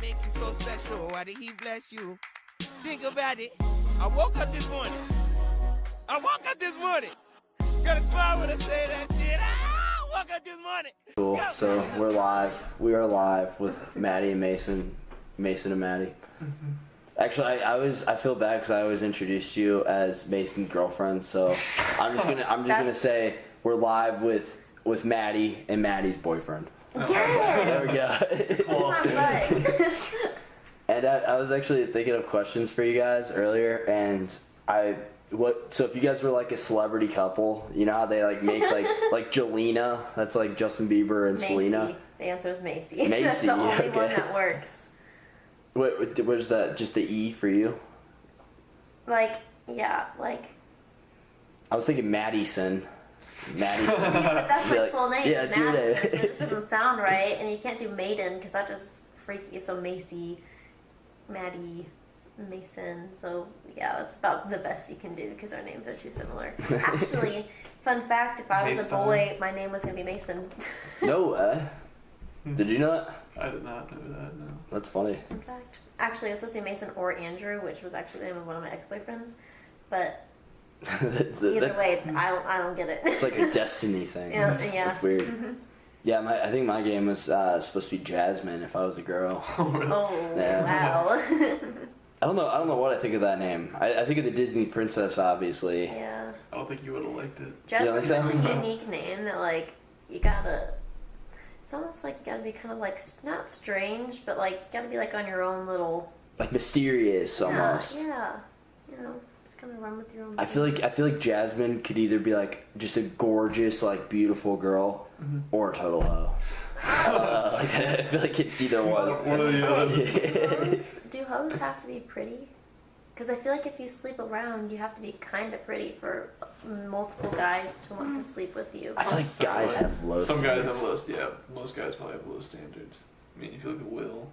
make you so special? Why did he bless you? Think about it. I woke up this morning. Gotta smile when I say that shit. I woke up this morning. Cool. So we're live. We are live with Maddie and Mason. Mason and Maddie. Actually, I feel bad because I always introduced you as Mason's girlfriend. So I'm just gonna say we're live with Maddie and Maddie's boyfriend. Yes. There we go. And I was actually thinking of questions for you guys earlier, and so if you guys were like a celebrity couple, you know how they like make like Jelena, that's like Justin Bieber and Macy. Selena. The answer is Macy. Macy, That's the only okay. one that works. What was that? Just the E for you? Like. I was thinking Madison. Yeah, but that's my full name. Yeah, it's your name. So it just doesn't sound right, and you can't do Maiden because that just freaky. So Macy, Maddie, Mason. So yeah, that's about the best you can do because our names are too similar. Actually, fun fact: if I was a boy, my name was gonna be Mason. No way. Did you know that? I did not know that. No. That's funny. In fact, actually, it was supposed to be Mason or Andrew, which was actually the name of one of my ex-boyfriends. But either way, I don't get it. It's like a destiny thing. Yeah. It's weird. Mm-hmm. Yeah, I think my game was supposed to be Jasmine if I was a girl. Oh, yeah. Wow. I don't know what I think of that name. I think of the Disney princess, obviously. Yeah. I don't think you would have liked it. Jasmine's such a unique name that like you gotta. It's almost like you gotta be kind of like not strange, but like you gotta be like on your own little. Like mysterious almost. Yeah. You know. Kind of run with your own I feel like Jasmine could either be like just a gorgeous, like beautiful girl, or a total hoe. Like, I feel like it's either one. One of the other. Do hoes have to be pretty? Because I feel like if you sleep around, you have to be kind of pretty for multiple guys to want to sleep with you. I feel like guys have low Some standards. guys have low. Yeah, most guys probably have low standards. I mean, if you look at Will.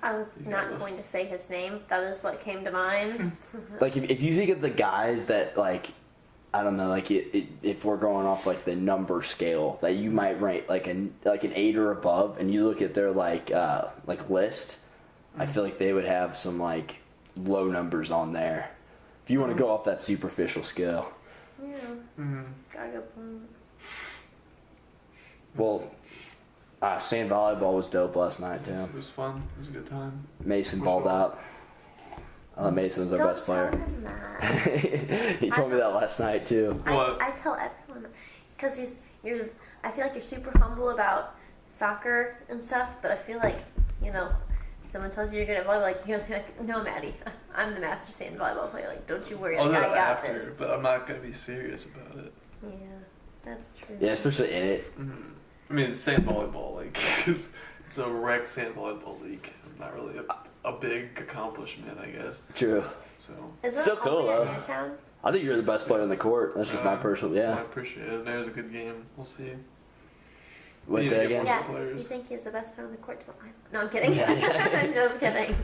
I was not going to say his name. That is what came to mind. Like if you think of the guys that like, I don't know, like if we're going off like the number scale that you might rate like an 8 or above, and you look at their like list, I feel like they would have some like low numbers on there. If you want to go off that superficial scale. Yeah. Got a good point. Well. Sand volleyball was dope last night, too. It was fun. It was a good time. Mason balled out. Mason was our best player. He told me that last night, too. I tell everyone because I feel like you're super humble about soccer and stuff, but I feel like, someone tells you you're good at volleyball, like you're like, no, Maddie, I'm the master sand volleyball player. Like, don't you worry, I'll do I that got after, this. but I'm not gonna be serious about it. Yeah, that's true. Yeah, especially in it. I mean, it's sand volleyball, like it's a rec sand volleyball league. Not really a big accomplishment, I guess. True. So is it still cool though. Newtown? I think you're the best player on the court. That's just my personal. Yeah. I appreciate it. There's a good game. We'll see. What's that again? Yeah, you think he's the best player on the court? No, I'm kidding. I'm just kidding.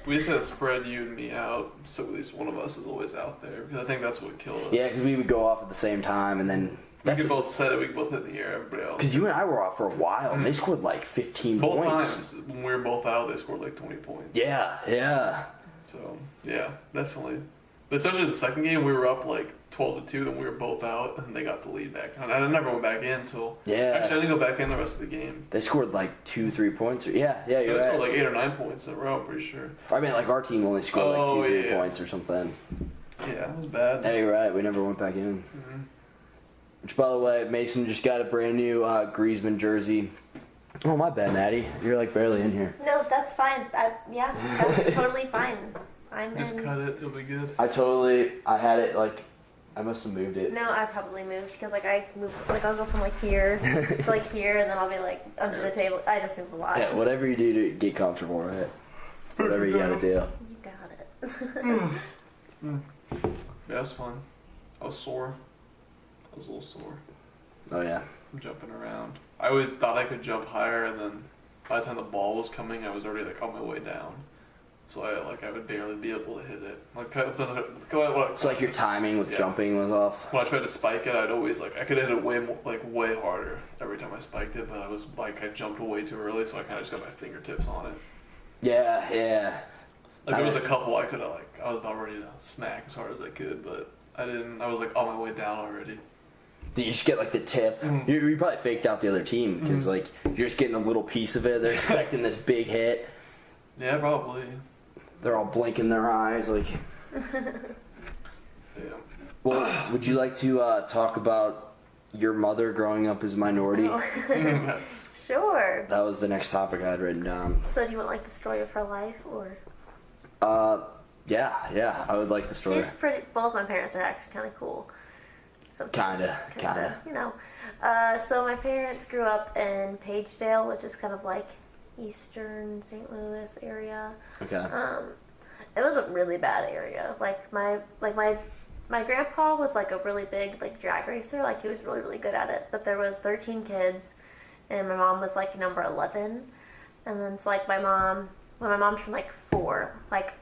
We just gotta spread you and me out, so at least one of us is always out there. Because I think that's what killed us. Yeah, because we would go off at the same time, and then. We could both set it. We could both hit the air. Everybody else. Because you and I were off for a while, and they scored like 15 both points. Times when we were both out, they scored like 20 points. Yeah. So yeah, definitely. But especially the second game, we were up like 12-2, then we were both out, and they got the lead back. And I never went back in until. Yeah. Actually, I didn't go back in the rest of the game. They scored like 2-3 points. Yeah, you're They right. scored like 8 or 9 points in a row. I'm pretty sure. I mean, like our team only scored like 2-3 yeah. points or something. Yeah, it was bad. Yeah, you're right. We never went back in. Which, by the way, Mason just got a brand new Griezmann jersey. Oh, my bad, Maddie. You're like barely in here. No, that's fine. That's totally fine. Just cut it. It'll be good. I had it like, I must have moved it. No, I probably moved because I move I'll go from like here to like here, and then I'll be like under the table. I just move a lot. Yeah, whatever you do to get comfortable, right? Whatever you gotta do. You got it. Yeah, it was fun. I was sore. I was a little sore. Oh yeah. I'm jumping around. I always thought I could jump higher, and then by the time the ball was coming, I was already like on my way down. So I would barely be able to hit it. It's like your timing with jumping was off. When I tried to spike it, I'd always I could hit it way harder every time I spiked it, but I jumped way too early, so I kind of just got my fingertips on it. Yeah. Like, there was a couple I could have, like, I was about ready to smack as hard as I could, but I didn't. I was, like, on my way down already. Did you just get, like, the tip? Mm-hmm. You probably faked out the other team because, like, you're just getting a little piece of it. They're expecting this big hit. Yeah, probably. They're all blinking their eyes, like... Yeah. Well, would you like to talk about your mother growing up as a minority? Oh. Sure. That was the next topic I had written down. So do you want like the story of her life, or? Yeah, I would like the story. She's pretty. Both my parents are actually kind of cool. Kinda. You know. So my parents grew up in Pagedale, which is kind of like eastern St. Louis area. Okay. It was a really bad area. My grandpa was like a really big like drag racer. Like he was really, really good at it. But there was 13 kids, and my mom was like number 11. And then it's like when my mom turned like 4, like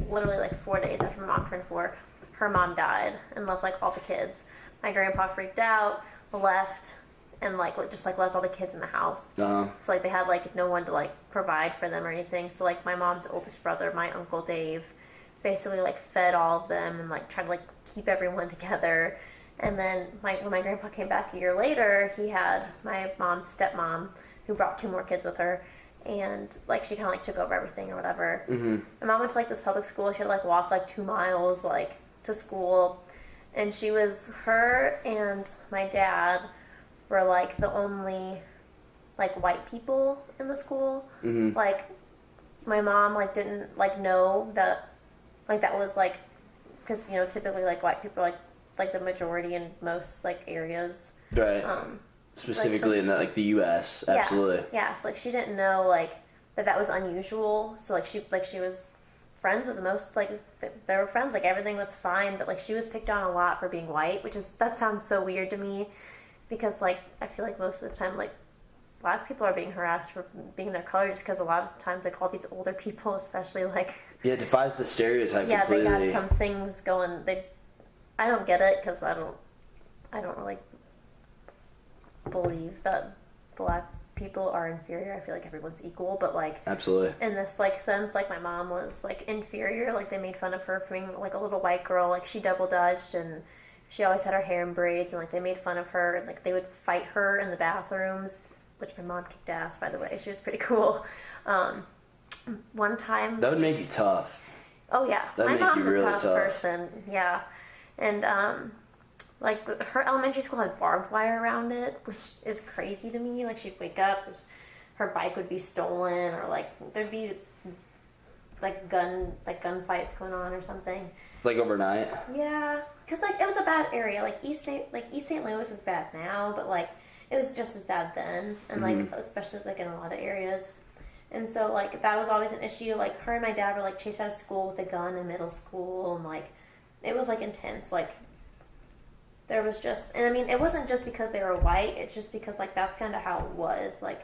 literally like 4 days after my mom turned 4, her mom died and left like all the kids. My grandpa freaked out, left, and like just like left all the kids in the house. Uh-huh. So like they had like no one to like provide for them or anything. So like my mom's oldest brother, my uncle Dave, basically like fed all of them and like tried to like keep everyone together. And then when my grandpa came back a year later, he had my mom's stepmom who brought 2 more kids with her, and like she kind of like took over everything or whatever. Mm-hmm. My mom went to like this public school. She had like walk like 2 miles like to school, and her and my dad were like the only like white people in the school. Mm-hmm. Like my mom like didn't like know that like that was like, because you know typically like white people are like the majority in most like areas. Right. Specifically in like the U.S. Absolutely. Yeah. So like she didn't know like that was unusual. So like she was friends with the most, like they were friends, like everything was fine, but like she was picked on a lot for being white, that sounds so weird to me, because like I feel like most of the time like black people are being harassed for being their color, just because a lot of times like all these older people, especially like it defies the stereotype completely. They got some things going. I don't get it, because I don't really believe that black people are inferior. I feel like everyone's equal, but like absolutely in this like sense, like my mom was like inferior. Like they made fun of her for being like a little white girl. Like she double dutched, and she always had her hair in braids, and like they made fun of her, and like they would fight her in the bathrooms, which my mom kicked ass, by the way. She was pretty cool. One time that would make you tough. Oh yeah, That'd my mom's really a tough person. Yeah, and like her elementary school had barbed wire around it, which is crazy to me. Like she'd wake up, her bike would be stolen, or like there'd be like gun fights going on or something. Like overnight. Yeah, because like it was a bad area. Like East St. Louis is bad now, but like it was just as bad then, and like especially like in a lot of areas. And so like that was always an issue. Like her and my dad were like chased out of school with a gun in middle school, and like it was like intense. Like there was just, and I mean it wasn't just because they were white. It's just because like that's kind of how it was. Like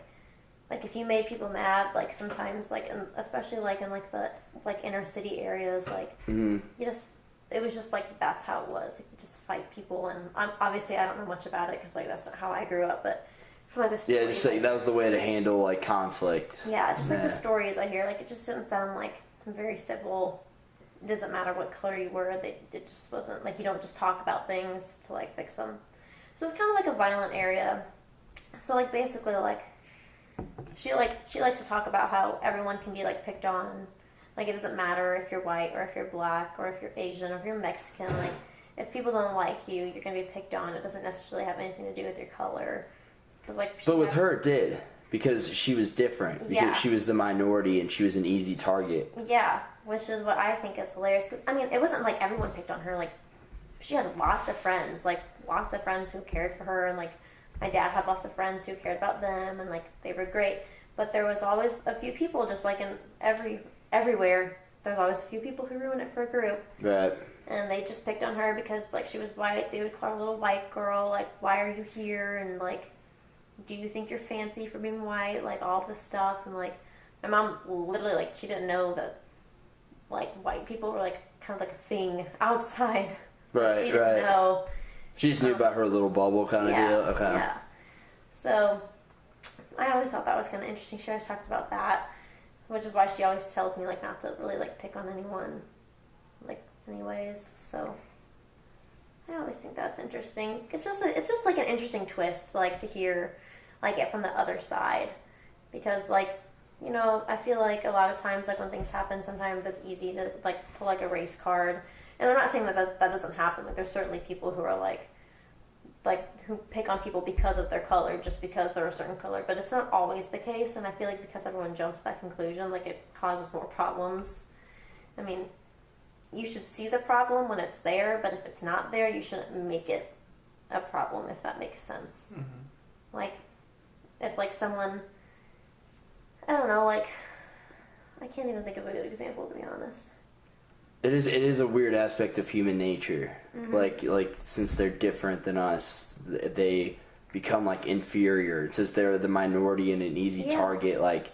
if you made people mad, like sometimes like especially like in like the like inner city areas, like you just, it was just like that's how it was. Like, you just fight people, and obviously I don't know much about it because like that's not how I grew up, but. Yeah, just like that was the way to handle like conflict. Yeah, just like the stories I hear, like it just didn't sound like very civil. It doesn't matter what color you were; it just wasn't like you don't just talk about things to like fix them. So it's kind of like a violent area. So like basically like she likes to talk about how everyone can be like picked on. Like it doesn't matter if you're white or if you're black or if you're Asian or if you're Mexican. Like if people don't like you, you're gonna be picked on. It doesn't necessarily have anything to do with your color. But with her it did, because she was different, because she was the minority and she was an easy target. Yeah, which is what I think is hilarious, because I mean it wasn't like everyone picked on her. Like she had lots of friends who cared for her, and like my dad had lots of friends who cared about them, and like they were great. But there was always a few people, just like in everywhere, there's always a few people who ruin it for a group. Right. And they just picked on her because like she was white. They would call her a little white girl, like why are you here, and like do you think you're fancy for being white? Like all this stuff. And like my mom literally like she didn't know that like white people were like kind of like a thing outside. Right, she didn't know. She just knew about her little bubble kind of deal. Okay. Yeah. So I always thought that was kind of interesting. She always talked about that. which is why she always tells me like not to really like pick on anyone, like anyways. So I always think that's interesting. It's just like an interesting twist, like to hear like it from the other side, because like, you know, I feel like a lot of times like when things happen, sometimes it's easy to like pull like a race card, and I'm not saying that doesn't happen. Like there's certainly people who are like who pick on people because of their color, just because they're a certain color, but it's not always the case. And I feel like because everyone jumps to that conclusion, like it causes more problems. I mean, you should see the problem when it's there, but if it's not there, you shouldn't make it a problem, if that makes sense. Mm-hmm. Like if like someone, I don't know, like I can't even think of a good example, to be honest. It is a weird aspect of human nature. Mm-hmm. Like since they're different than us, they become like inferior. Since they're the minority and an easy target, like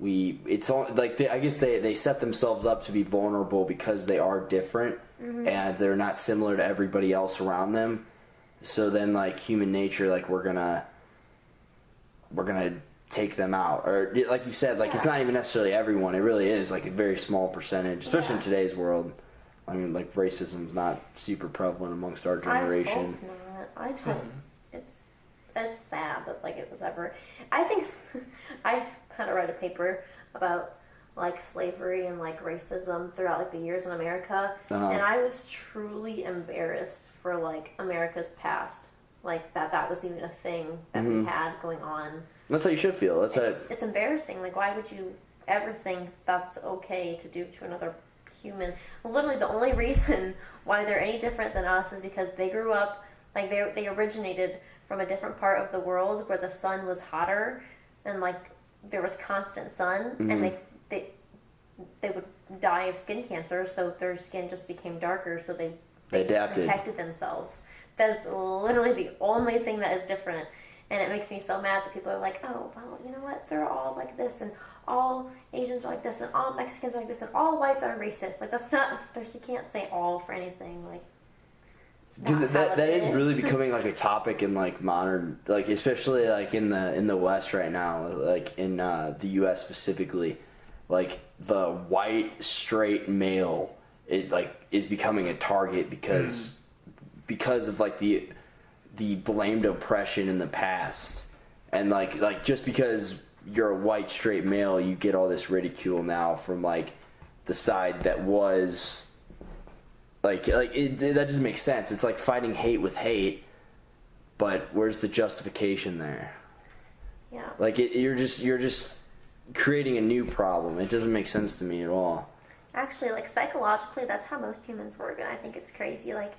it's all like I guess they set themselves up to be vulnerable because they are different and they're not similar to everybody else around them. So then like human nature, like we're gonna take them out, or like you said, like it's not even necessarily everyone. It really is like a very small percentage, especially in today's world. I mean, like racism's not super prevalent amongst our generation. I hope not. I don't. It's sad that like it was ever. I think I had to write a paper about like slavery and like racism throughout like the years in America, and I was truly embarrassed for like America's past, like that was even a thing that we had going on. That's how you should feel. It's embarrassing. Like, why would you ever think that's okay to do to another human? Literally, the only reason why they're any different than us is because they grew up, like, they originated from a different part of the world where the sun was hotter and, like, there was constant sun, and they would die of skin cancer, so their skin just became darker, so they adapted. Protected themselves. That's literally the only thing that is different. And it makes me so mad that people are like, oh, well, you know what? They're all like this, and all Asians are like this, and all Mexicans are like this, and all whites are racist. Like, that's not, you can't say all for anything. Like, because that is really becoming like a topic in like modern, like especially like in the West right now, like in the U.S. specifically, like the white straight male, it like is becoming a target because of like the blamed oppression in the past, and like just because you're a white straight male, you get all this ridicule now from like the side that was like that doesn't make sense. It's like fighting hate with hate, but where's the justification there? Yeah, like you're just creating a new problem. It doesn't make sense to me at all. Actually, like psychologically, that's how most humans work, and I think it's crazy. Like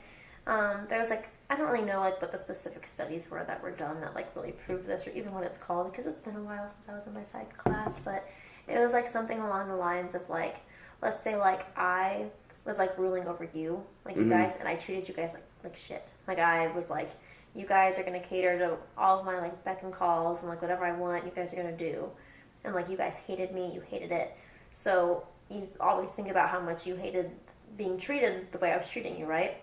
there was like, I don't really know like what the specific studies were that were done that like really proved this, or even what it's called, because it's been a while since I was in my psych class, but it was like something along the lines of like, let's say like I was like ruling over you, like you guys, and I treated you guys like shit. Like I was like, you guys are gonna cater to all of my like beck and calls, and like whatever I want, you guys are gonna do, and like you guys hated me, you hated it, so you always think about how much you hated being treated the way I was treating you, right?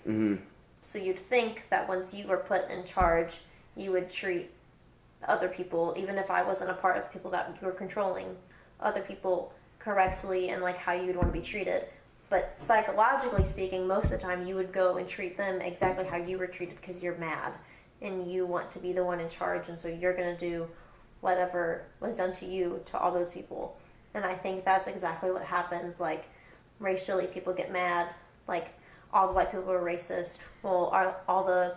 So you'd think that once you were put in charge, you would treat other people, even if I wasn't a part of the people that you were controlling, other people correctly and like how you would want to be treated. But psychologically speaking, most of the time you would go and treat them exactly how you were treated because you're mad and you want to be the one in charge, and so you're going to do whatever was done to you to all those people. And I think that's exactly what happens. Like, racially, people get mad, like, all the white people are racist, well, all the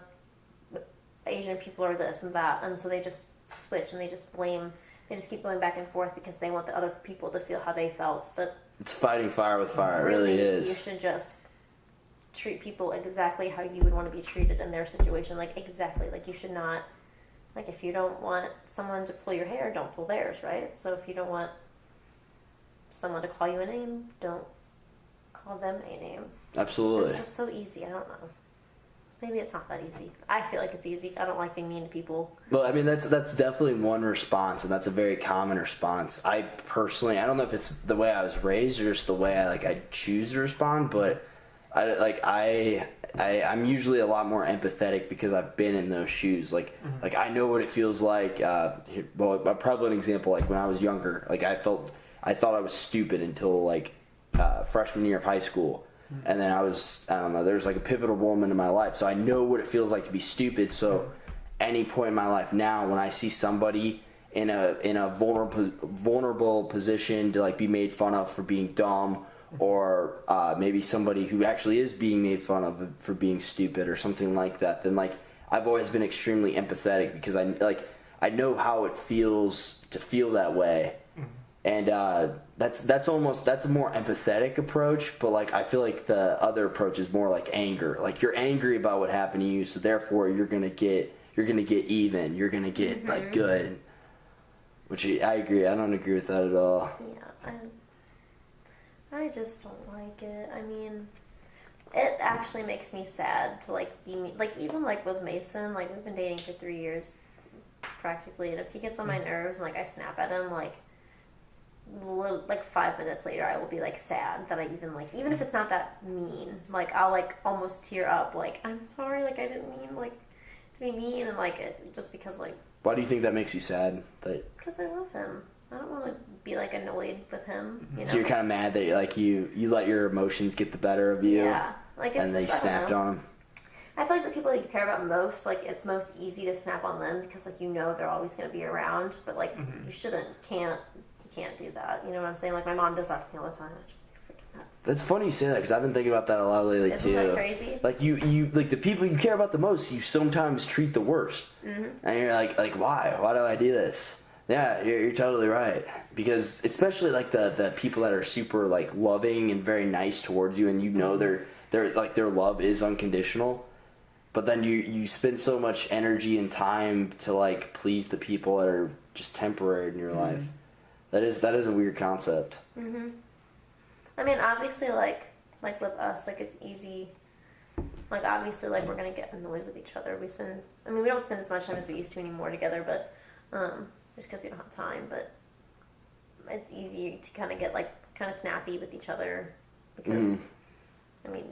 Asian people are this and that, and so they just switch and they just blame, they just keep going back and forth because they want the other people to feel how they felt. But it's fighting fire with fire. It really is. You should just treat people exactly how you would want to be treated in their situation, like exactly. Like, you should not, like, if you don't want someone to pull your hair, don't pull theirs, right? So if you don't want someone to call you a name, don't call them a name. Absolutely. It's just so easy. I don't know. Maybe it's not that easy. I feel like it's easy. I don't like being mean to people. Well, I mean, that's definitely one response, and that's a very common response. I personally, I don't know if it's the way I was raised or just the way I choose to respond, but I'm usually a lot more empathetic because I've been in those shoes. Like I know what it feels like. Well, a prevalent example, like when I was younger, like I felt I thought I was stupid until like freshman year of high school. And then I don't know, there's like a pivotal moment in my life. So I know what it feels like to be stupid. So any point in my life now, when I see somebody in a vulnerable position to like be made fun of for being dumb, or maybe somebody who actually is being made fun of for being stupid or something like that, then like I've always been extremely empathetic, because I know how it feels to feel that way. And that's a more empathetic approach, but like I feel like the other approach is more like anger. Like you're angry about what happened to you, so therefore you're gonna get even. You're gonna get like good. Which I agree. I don't agree with that at all. Yeah, I just don't like it. I mean, it actually makes me sad to like be like, even like with Mason, like we've been dating for 3 years practically, and if he gets on my nerves and like I snap at him, like 5 minutes later I will be like sad that I even if it's not that mean, like I'll like almost tear up, like I'm sorry, like I didn't mean like to be mean, and like it just because like. Why do you think that makes you sad? Because I love him. I don't want to be like annoyed with him. You know? So you're kind of mad that like you let your emotions get the better of you. Yeah, like it's and they snapped on him. I feel like the people that you care about most, like it's most easy to snap on them because like you know they're always going to be around. But like you can't do that. You know what I'm saying? Like my mom does that to me all the time. It's just freaking nuts. That's funny you say that, because I've been thinking about that a lot lately. Isn't too. that crazy? Like you like the people you care about the most, you sometimes treat the worst, and you're like why do I do this? Yeah, you're totally right, because especially like the people that are super like loving and very nice towards you, and you know they're like their love is unconditional, but then you spend so much energy and time to like please the people that are just temporary in your life. That is a weird concept. I mean, obviously, like with us, like it's easy. Like obviously, like we're gonna get annoyed with each other. We don't spend as much time as we used to anymore together, but just because we don't have time. But it's easy to kind of get like kind of snappy with each other because, I mean,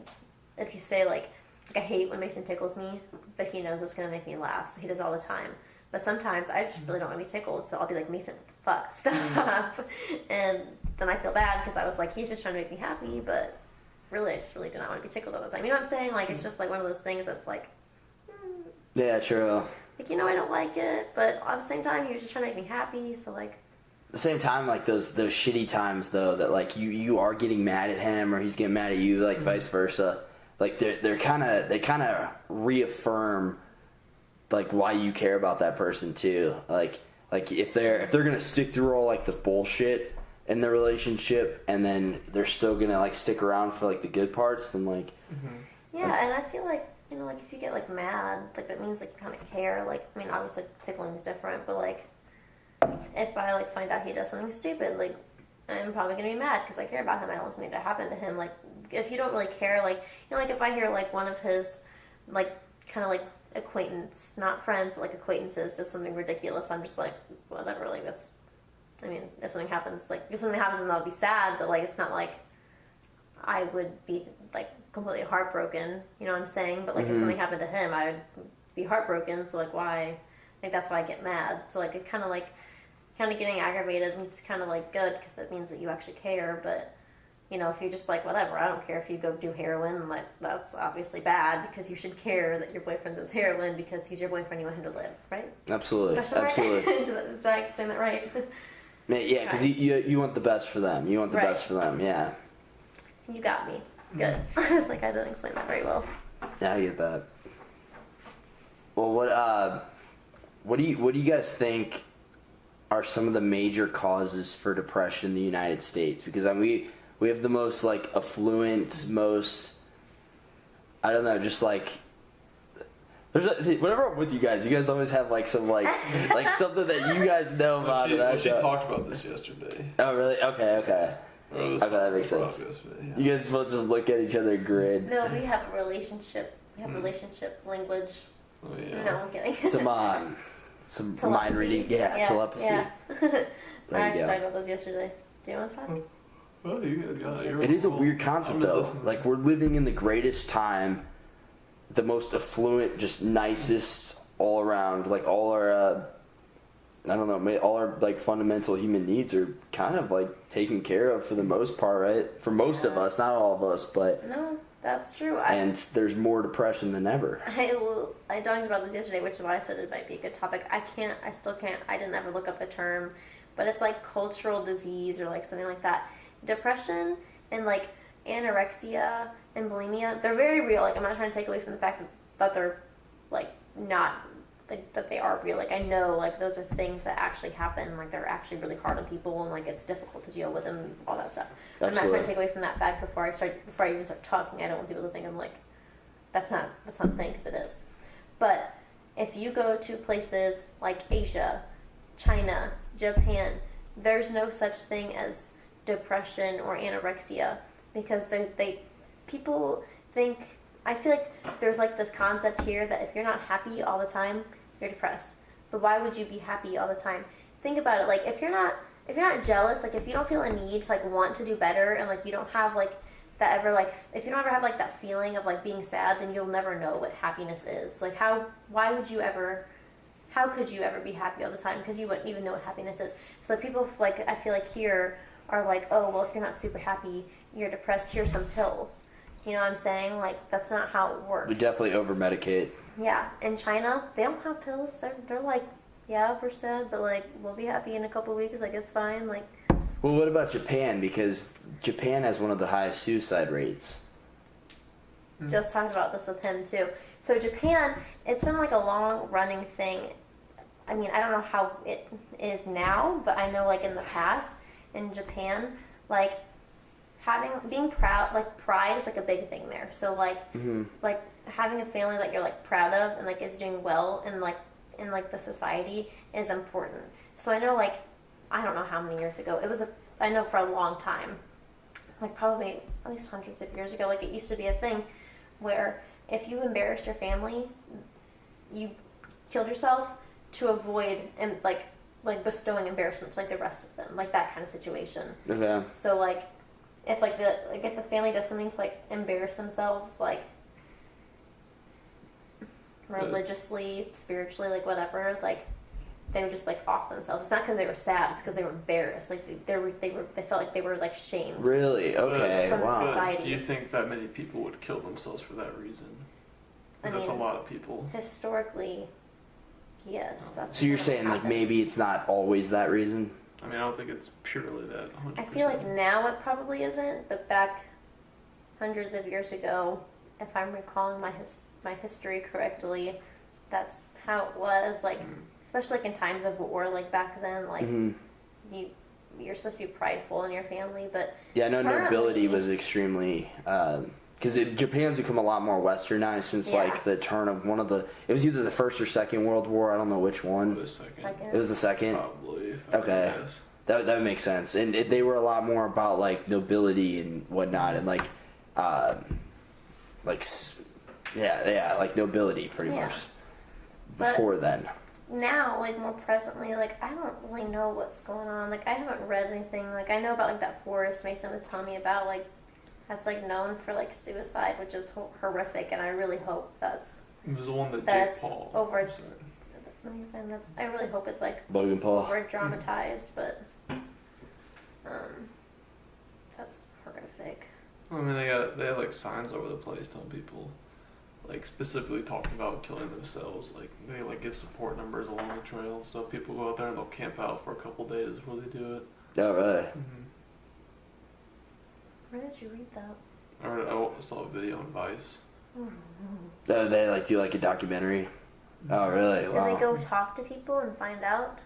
if you say like I hate when Mason tickles me, but he knows it's gonna make me laugh, so he does all the time. But sometimes I just really don't want to be tickled, so I'll be like, Mason, what the fuck, stop. And then I feel bad because I was like, he's just trying to make me happy, but really, I just really do not want to be tickled all the time. You know what I'm saying? Like, it's just like one of those things that's like, Yeah, true. Like, I don't like it, but at the same time, he was just trying to make me happy, so like. At the same time, like those shitty times though, that like you are getting mad at him or he's getting mad at you, like vice versa. Like they kind of reaffirm like why you care about that person too. Like if they're gonna stick through all like the bullshit in the relationship, and then they're still gonna like stick around for like the good parts, then like. Yeah, and I feel like like if you get like mad, like that means like you kind of care. Like I mean, obviously tickling is different, but like if I like find out he does something stupid, like I'm probably gonna be mad because I care about him. I don't want something to happen to him. Like if you don't really care, like like if I hear like one of his like kind of like acquaintance, not friends, but like acquaintances, just something ridiculous, I'm just like whatever. Like that's. I mean, if something happens, then I'll be sad, but like it's not like I would be like completely heartbroken. You know what I'm saying? But like if something happened to him, I would be heartbroken. So like why? I think that's why I get mad. So like it kind of getting aggravated, and it's kind of like good because it means that you actually care. But if you're just like whatever, I don't care if you go do heroin, like that's obviously bad because you should care that your boyfriend does heroin because he's your boyfriend. You want him to live, right? Absolutely, absolutely. Did I explain that right? Yeah, because you want the best for them. You want the best for them. Yeah. You got me. Good. I was like, I didn't explain that very well. Yeah, I get that. Well, what do you guys think are some of the major causes for depression in the United States? Because we have the most like affluent, most I don't know, just like. Whenever I'm with you guys always have like some like something that you guys know about. She talked about this yesterday. Oh really? Okay. Okay, that makes sense. Yeah. You guys both just look at each other and grin. No, we have a relationship. We have relationship language. Oh, yeah. No, I'm kidding. Some mind reading. Yeah, telepathy. Yeah. I actually go. talked about this yesterday. Do you want to talk? Oh, it is a weird concept though. Like we're living in the greatest time. The most affluent, just nicest all around, like all our I don't know, all our like fundamental human needs are kind of like taken care of for the most part, right? For most of us, not all of us, but No, that's true. and there's more depression than ever. I talked about this yesterday, which is why I said it might be a good topic. I still can't, I didn't ever look up the term, but it's like cultural disease or like something like that. Depression and like anorexia and bulimia, they're very real. Like, I'm not trying to take away from the fact that they're like not, like, that they are real. Like, I know like those are things that actually happen. Like, they're actually really hard on people, and like it's difficult to deal with and all that stuff. I'm not trying to take away from that fact before I even start talking. I don't want people to think I'm like, that's not a thing, because it is. But if you go to places like Asia, China, Japan, there's no such thing as depression or anorexia, because people think, I feel like there's like this concept here that if you're not happy all the time, you're depressed. But why would you be happy all the time? Think about it. Like, if you're not jealous, like if you don't feel a need to like want to do better, and like you don't have like that ever, like if you don't ever have like that feeling of like being sad, then you'll never know what happiness is. Like, how could you ever be happy all the time? Because you wouldn't even know what happiness is. So people, like, I feel like here are like, oh, well, if you're not super happy, you're depressed, here's some pills. You know what I'm saying? Like, that's not how it works. We definitely over-medicate. Yeah, in China, they don't have pills. They're like, yeah, we're sad, but like, we'll be happy in a couple of weeks. Like, it's fine. Like, well, what about Japan? Because Japan has one of the highest suicide rates. Just talked about this with him too. So Japan, it's been like a long-running thing. I mean, I don't know how it is now, but I know like in the past in Japan, like being proud, like pride is like a big thing there. So like like having a family that you're like proud of and like is doing well and like in like the society is important. So I know, like, I don't know how many years ago it was, I know for a long time, like probably at least hundreds of years ago, like it used to be a thing where if you embarrassed your family, you killed yourself to avoid and like bestowing embarrassment to like the rest of them, like that kind of situation. Okay. So like if the family does something to like embarrass themselves, like religiously, spiritually, like whatever, like they would just like off themselves. It's not because they were sad; it's because they were embarrassed. Like they felt like they were like shamed. Really? Okay. From wow. society. Do you think that many people would kill themselves for that reason? That's a lot of people. Historically, yes. That's So you're saying like happened. maybe it's not always that reason? I mean, I don't think it's purely that. 100%. I feel like now it probably isn't, but back hundreds of years ago, if I'm recalling my history correctly, that's how it was. Like, especially like in times of war, like back then, like you're supposed to be prideful in your family, but Yeah, I know currently- nobility was extremely because Japan's become a lot more westernized since like the turn of it was either the First or Second World War. I don't know which one. The second. Second. It was the second. Probably. If I Okay. had to guess. That would make sense, and they were a lot more about like nobility and whatnot, and like like nobility pretty Yeah. much But- before then. Now, like more presently, like I don't really know what's going on. Like I haven't read anything. Like I know about like that forest Mason was telling me about. Like that's like known for like suicide, which is horrific. And I really hope that's It was the one that That's Jake Paul. over- I'm sorry. let me find that. I really hope it's like Logan Paul. over dramatized, but that's horrific. I mean, they have like signs over the place telling people, like specifically talking about killing themselves. Like they like give support numbers along the trail and stuff. People go out there and they'll camp out for a couple days before they do it. Oh really? Where did you read that? I saw a video on Vice. Oh, they like do like a documentary. Oh really? Did Wow. they go talk to people and find out?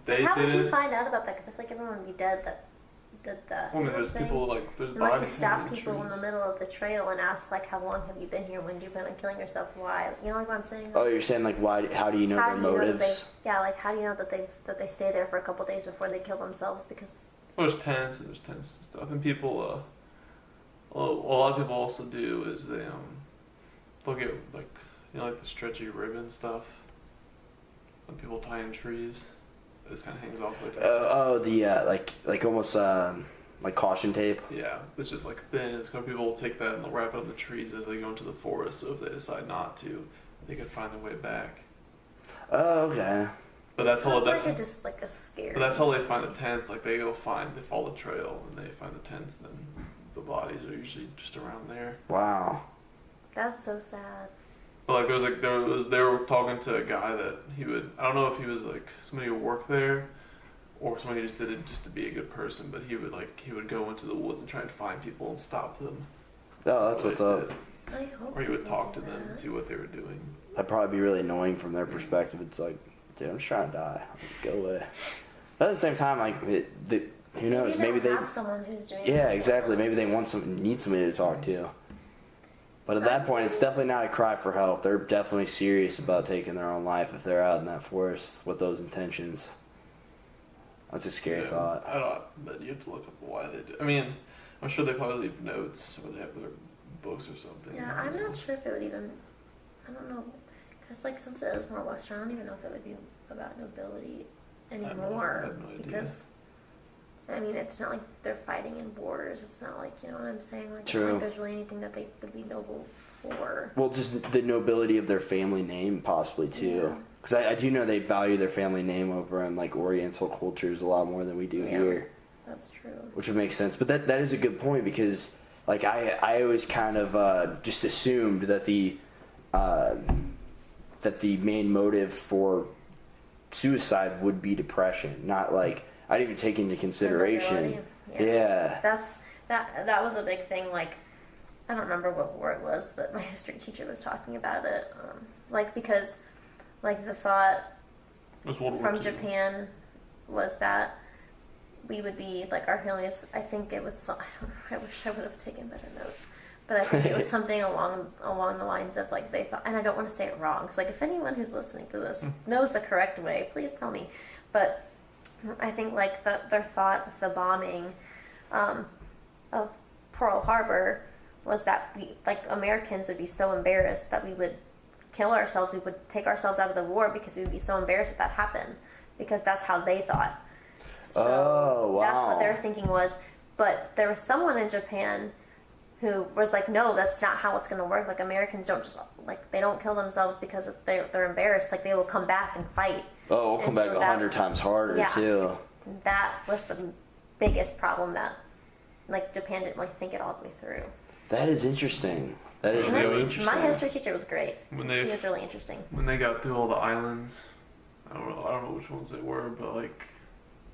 They How would you didn't. find out about that? Because I feel like everyone would be dead that did that. Well, I You mean, know there's what I'm people saying? like there's Unless you bodies stop hanging in people in the trees. middle of the trail and ask like, how long have you been here? When do you plan on killing yourself? Why? You know like what I'm saying? Oh, you're saying like why? How do you know How their do you know that motives? like how do you know that they stay there for a couple days before they kill themselves? Because Well, there's tents and stuff, and people. A lot of people also do is they'll get like like the stretchy ribbon stuff. When people tie in trees, it just kind of hangs off like that. The like almost like caution tape. Yeah, it's just like thin. It's kind of people will take that and they'll wrap it on the trees as they go into the forest. So if they decide not to, they can find their way back. Oh okay. But that's how Sounds like just like a scare. But that's how they find the tents. Like they follow the trail and they find the tents, and then the bodies are usually just around there. Wow. That's so sad. But like they were talking to a guy that I don't know if he was like somebody who worked there or somebody who just did it just to be a good person, but he would go into the woods and try and find people and stop them. Oh, that's what's up. I hope. Or he would talk to them and see what they were doing. That'd probably be really annoying from their perspective. It's like, dude, I'm just trying to die. Go away. But at the same time, like, who knows? Maybe they have someone who's doing. Yeah, exactly. Maybe they need somebody to talk to. But at that point, it's definitely not a cry for help. They're definitely serious about taking their own life if they're out in that forest with those intentions. That's a scary thought. I don't. But you have to look up why they do. I mean, I'm sure they probably leave notes or they have their books or something. Yeah, I'm not sure if it would even. I don't know, because like since it is more Western, I don't even know if it would be about nobility anymore. I have no idea. Because I mean, it's not like they're fighting in wars. It's not like, you know what I'm saying? Like, True. It's not like there's really anything that they would be noble for. Well, just the nobility of their family name, possibly too. Because I do know they value their family name over in like Oriental cultures a lot more than we do here. That's true. Which would make sense. But that is a good point, because like I always kind of just assumed that the main motive for suicide would be depression, not like I didn't even take into consideration. Yeah. That was a big thing. Like, I don't remember what war it was, but my history teacher was talking about it. Like, because like the thought from Japan was that we would be like our families. I think it was. I wish I would have taken better notes, but I think it was something along the lines of like they thought. And I don't want to say it wrong, because like if anyone who's listening to this knows the correct way, please tell me. But I think like their thought of the bombing of Pearl Harbor was that we, like Americans, would be so embarrassed that we would kill ourselves. We would take ourselves out of the war because we would be so embarrassed if that happened, because that's how they thought. So that's what their thinking was. But there was someone in Japan who was like, no, that's not how it's going to work. Like, Americans don't just, like, they don't kill themselves because they're embarrassed. Like, they will come back and fight. Oh, we'll come back 100 times harder, too. That was the biggest problem that, like, Japan didn't really think it all the way through. That is interesting. That is really interesting. My history teacher was great. She was really interesting. When they got through all the islands, I don't know which ones they were, but like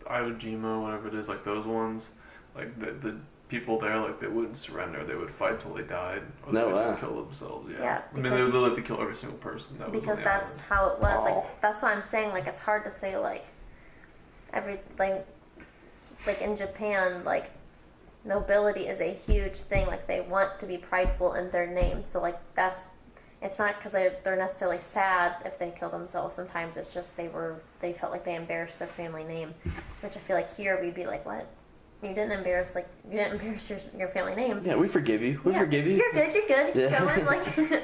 Iwo Jima, whatever it is, like those ones, like the people there, like they wouldn't surrender. They would fight till they died, or they would just kill themselves. Yeah. I mean, they would literally have to kill every single person that was on the island. Because that's how it was. Like, that's why I'm saying, like, it's hard to say, like, like in Japan, like, nobility is a huge thing. Like, they want to be prideful in their name. So, like, it's not because they're necessarily sad if they kill themselves. Sometimes it's just they felt like they embarrassed their family name, which I feel like here we'd be like, what? You didn't embarrass your family name. Yeah, we forgive you. We forgive you. You're good. Keep going. Like,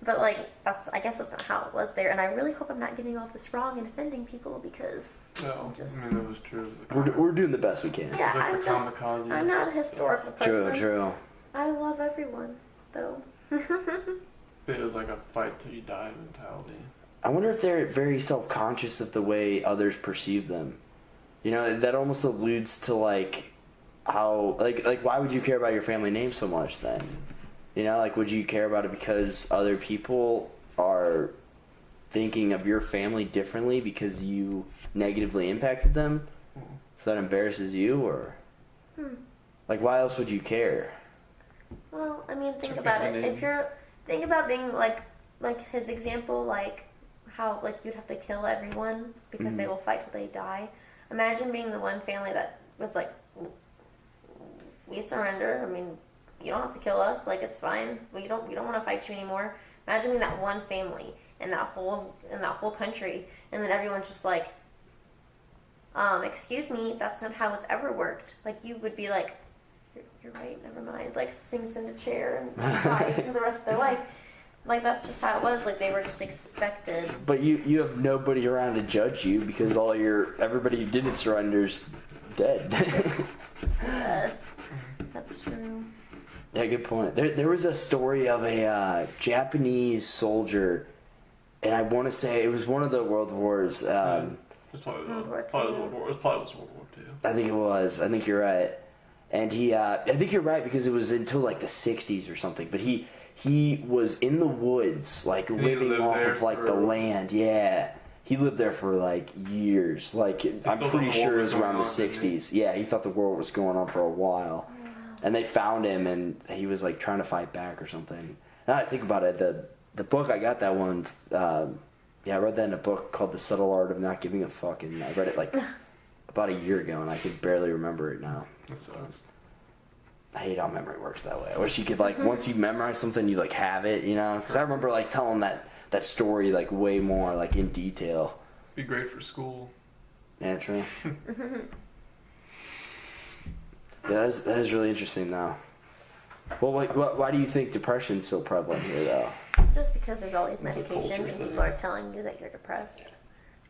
but like I guess that's not how it was there. And I really hope I'm not getting all this wrong and offending people, because no, I mean, it was true. We're doing the best we can. Yeah, kamikaze. I'm not a historical person. True. I love everyone, though. It was like a fight till you die mentality. I wonder if they're very self-conscious of the way others perceive them. You know, that almost alludes to like how like why would you care about your family name so much then? You know, like, would you care about it because other people are thinking of your family differently because you negatively impacted them? So that embarrasses you, or like, why else would you care? Well, I mean, think about it. If you're think about being like his example, like how like you'd have to kill everyone because they will fight till they die. Imagine being the one family that was like, we surrender. I mean, you don't have to kill us. Like, it's fine. We don't want to fight you anymore. Imagine being that one family in that whole country, and then everyone's just like, excuse me, that's not how it's ever worked. Like, you would be like, you're right, never mind. Like, sinks in a chair and cries for the rest of their life. Like, that's just how it was. Like, they were just expected. But you have nobody around to judge you because everybody who didn't surrender's dead. Yes, that's true. Yeah, good point. There was a story of a Japanese soldier, and I want to say it was one of the world wars. It's probably World War it was probably World War II. I think it was. I think you're right. And I think you're right because it was until like the 60s or something. But he was in the woods, like living off of like the land. Yeah. He lived there for like years. Like I'm pretty sure it was around the 60s. Yeah, he thought the war was going on for a while. And they found him and he was like trying to fight back or something. Now I think about it, the book, I got that one, I read that in a book called The Subtle Art of Not Giving a Fuck, and I read it like about a year ago, and I can barely remember it now. That sucks. I hate how memory works that way. I wish you could, like, once you memorize something, you, like, have it, you know? Because I remember, like, telling that story, like, way more, like, in detail. Be great for school. Yeah, true. Yeah, that is really interesting, though. Well, why do you think depression's so prevalent here, though? Just because there's all these It's a medications culture and thing. people are telling you that you're depressed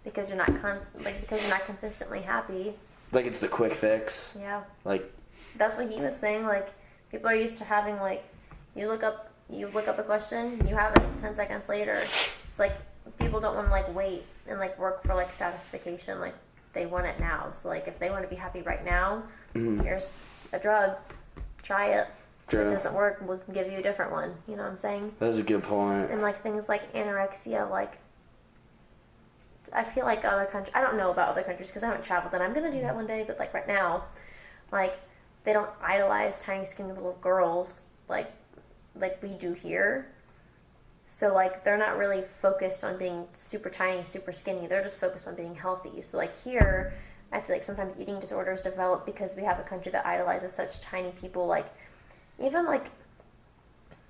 because you're not because you're not consistently happy. Like, it's the quick fix. Yeah, Like, that's what he was saying. Like, people are used to having like you look up a question, you have it 10 seconds later. It's like people don't want to like wait and like work for like satisfaction. Like they want it now. So like if they want to be happy right now, here's a drug, try it. True. If it doesn't work, we'll give you a different one. You know what I'm saying? that's a good point. And like things like anorexia, like I feel like other countries, I don't know about other countries because I haven't traveled and I'm going to do that one day, but like right now, like they don't idolize tiny skinny little girls like we do here. So like they're not really focused on being super tiny, super skinny. They're just focused on being healthy. So like here, I feel like sometimes eating disorders develop because we have a country that idolizes such tiny people. Like even like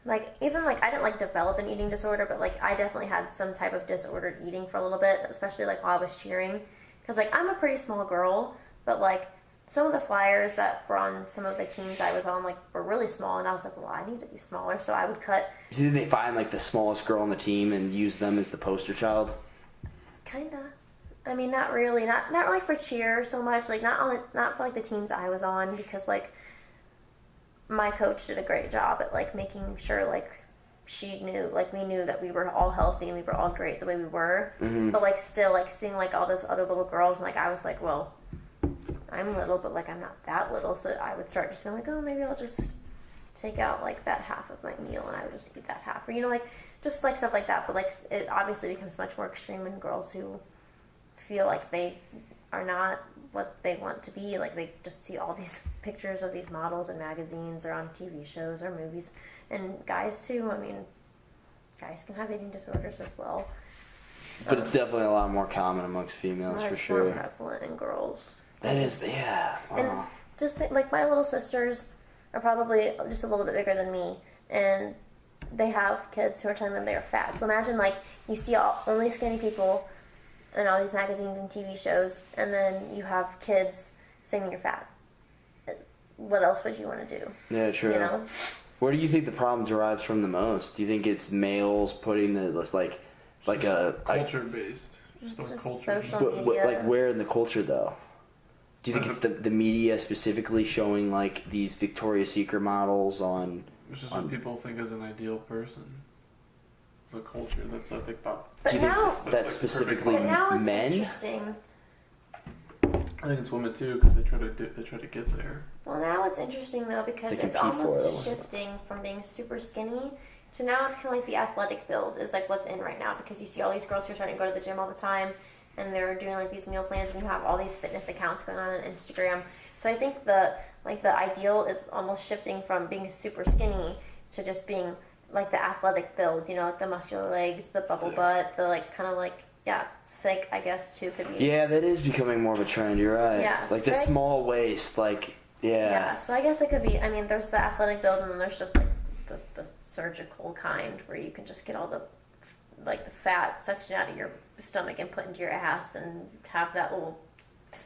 I didn't like develop an eating disorder, but like I definitely had some type of disordered eating for a little bit, especially like while I was cheering, because like I'm a pretty small girl, but like some of the flyers that were on some of the teams I was on like were really small, and I was like, well, I need to be smaller, so I would cut. Did they find like the smallest girl on the team and use them as the poster child? Kinda. I mean, not really, not really for cheer so much, like not for like the teams I was on, because like my coach did a great job at like making sure like she knew, like we knew that we were all healthy and we were all great the way we were, but like still like seeing like all those other little girls and like I was like, well, I'm little, but like I'm not that little, so I would start just feeling like, oh, maybe I'll just take out like that half of my meal and I would just eat that half, or you know, like just like stuff like that. But like it obviously becomes much more extreme in girls who feel like they are not what they want to be. Like they just see all these pictures of these models in magazines or on TV shows or movies, and guys too. I mean, guys can have eating disorders as well, But it's definitely a lot more common amongst females for much sure. more prevalent in girls. That is, yeah. And Wow. just like my little sisters are probably just a little bit bigger than me, and they have kids who are telling them they're fat. So imagine like you see only skinny people in all these magazines and TV shows, and then you have kids saying you're fat. What else would you want to do? Yeah, true. You know? Where do you think the problem derives from the most? Do you think it's males putting this like a Culture based. Just It's a just culture. social media. like where in the culture though? Do you think it's the media specifically showing like these Victoria's Secret models on? Which is what people think is an ideal person. It's a culture that's I think that. But Do you think now, that's like specifically but now it's men? interesting. I think it's women too because they try to get there. Well, now it's interesting though because They it's compete for it almost almost. shifting from being super skinny to now it's kind of like the athletic build is like what's in right now, because you see all these girls who are trying to go to the gym all the time and they're doing like these meal plans, and you have all these fitness accounts going on Instagram. So I think the ideal is almost shifting from being super skinny to just being like the athletic build, you know, like the muscular legs, the bubble butt, the like kind of like, yeah, thick, I guess too could be. Yeah, that is becoming more of a trend. You're right. Yeah, like the thick. small waist, like Yeah, so I guess it could be, I mean, there's the athletic build, and then there's just like the surgical kind where you can just get all the like the fat suction out of your stomach and put into your ass and have that little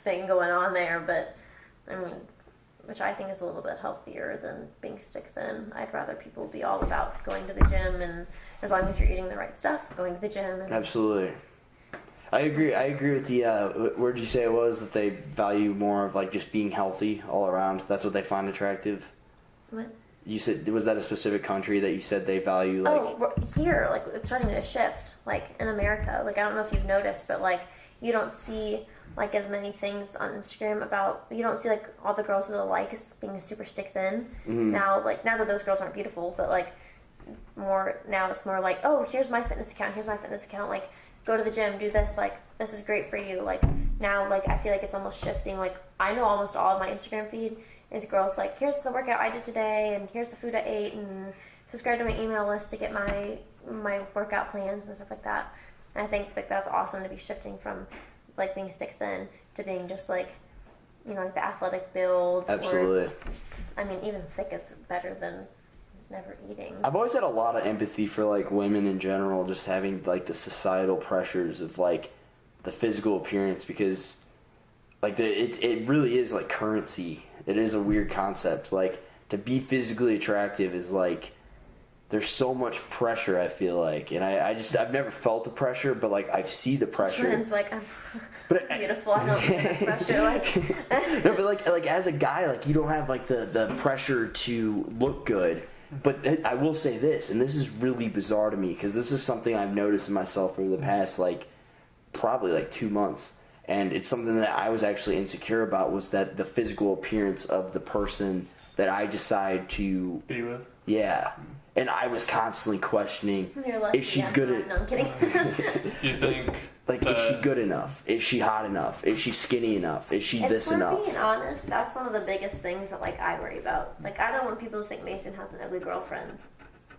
thing going on there. But I mean, which I think is a little bit healthier than being stick thin. I'd rather people be all about going to the gym, and as long as you're eating the right stuff, going to the gym. And absolutely. I agree with the. Where did you say it was that they value more of like just being healthy all around? That's what they find attractive. what? You said, was that a specific country that you said they value like? Oh, here, like it's starting to shift. Like in America, like I don't know if you've noticed, but like you don't see like as many things on Instagram about, you don't see like all the girls that are like being super stick thin. Now that those girls aren't beautiful, but like now it's more like, oh, here's my fitness account, like go to the gym, do this, like this is great for you. Like now, like I feel like it's almost shifting. Like I know almost all of my Instagram feed is girls like, here's the workout I did today, and here's the food I ate, and subscribe to my email list to get my workout plans and stuff like that. And I think like that's awesome to be shifting from like being stick thin to being just like, you know, like the athletic build. Absolutely. I mean, even thick is better than never eating. I've always had a lot of empathy for like women in general, just having like the societal pressures of like the physical appearance, because like it really is like currency. It is a weird concept. Like to be physically attractive is like, there's so much pressure, I feel like, and I've never felt the pressure, but like I see the pressure. It's like, I'm beautiful. I don't feel the pressure. Like no, but like as a guy, like you don't have like the pressure to look good. But I will say this, and this is really bizarre to me, because this is something I've noticed in myself over the past like probably like 2 months, and it's something that I was actually insecure about, was that the physical appearance of the person that I decide to be with. Yeah. And I was constantly questioning, is she good at... No, I'm kidding. You think... Like, is she good enough? Is she hot enough? Is she skinny enough? Is she this enough? If we're being honest, that's one of the biggest things that, like, I worry about. Like, I don't want people to think Mason has an ugly girlfriend.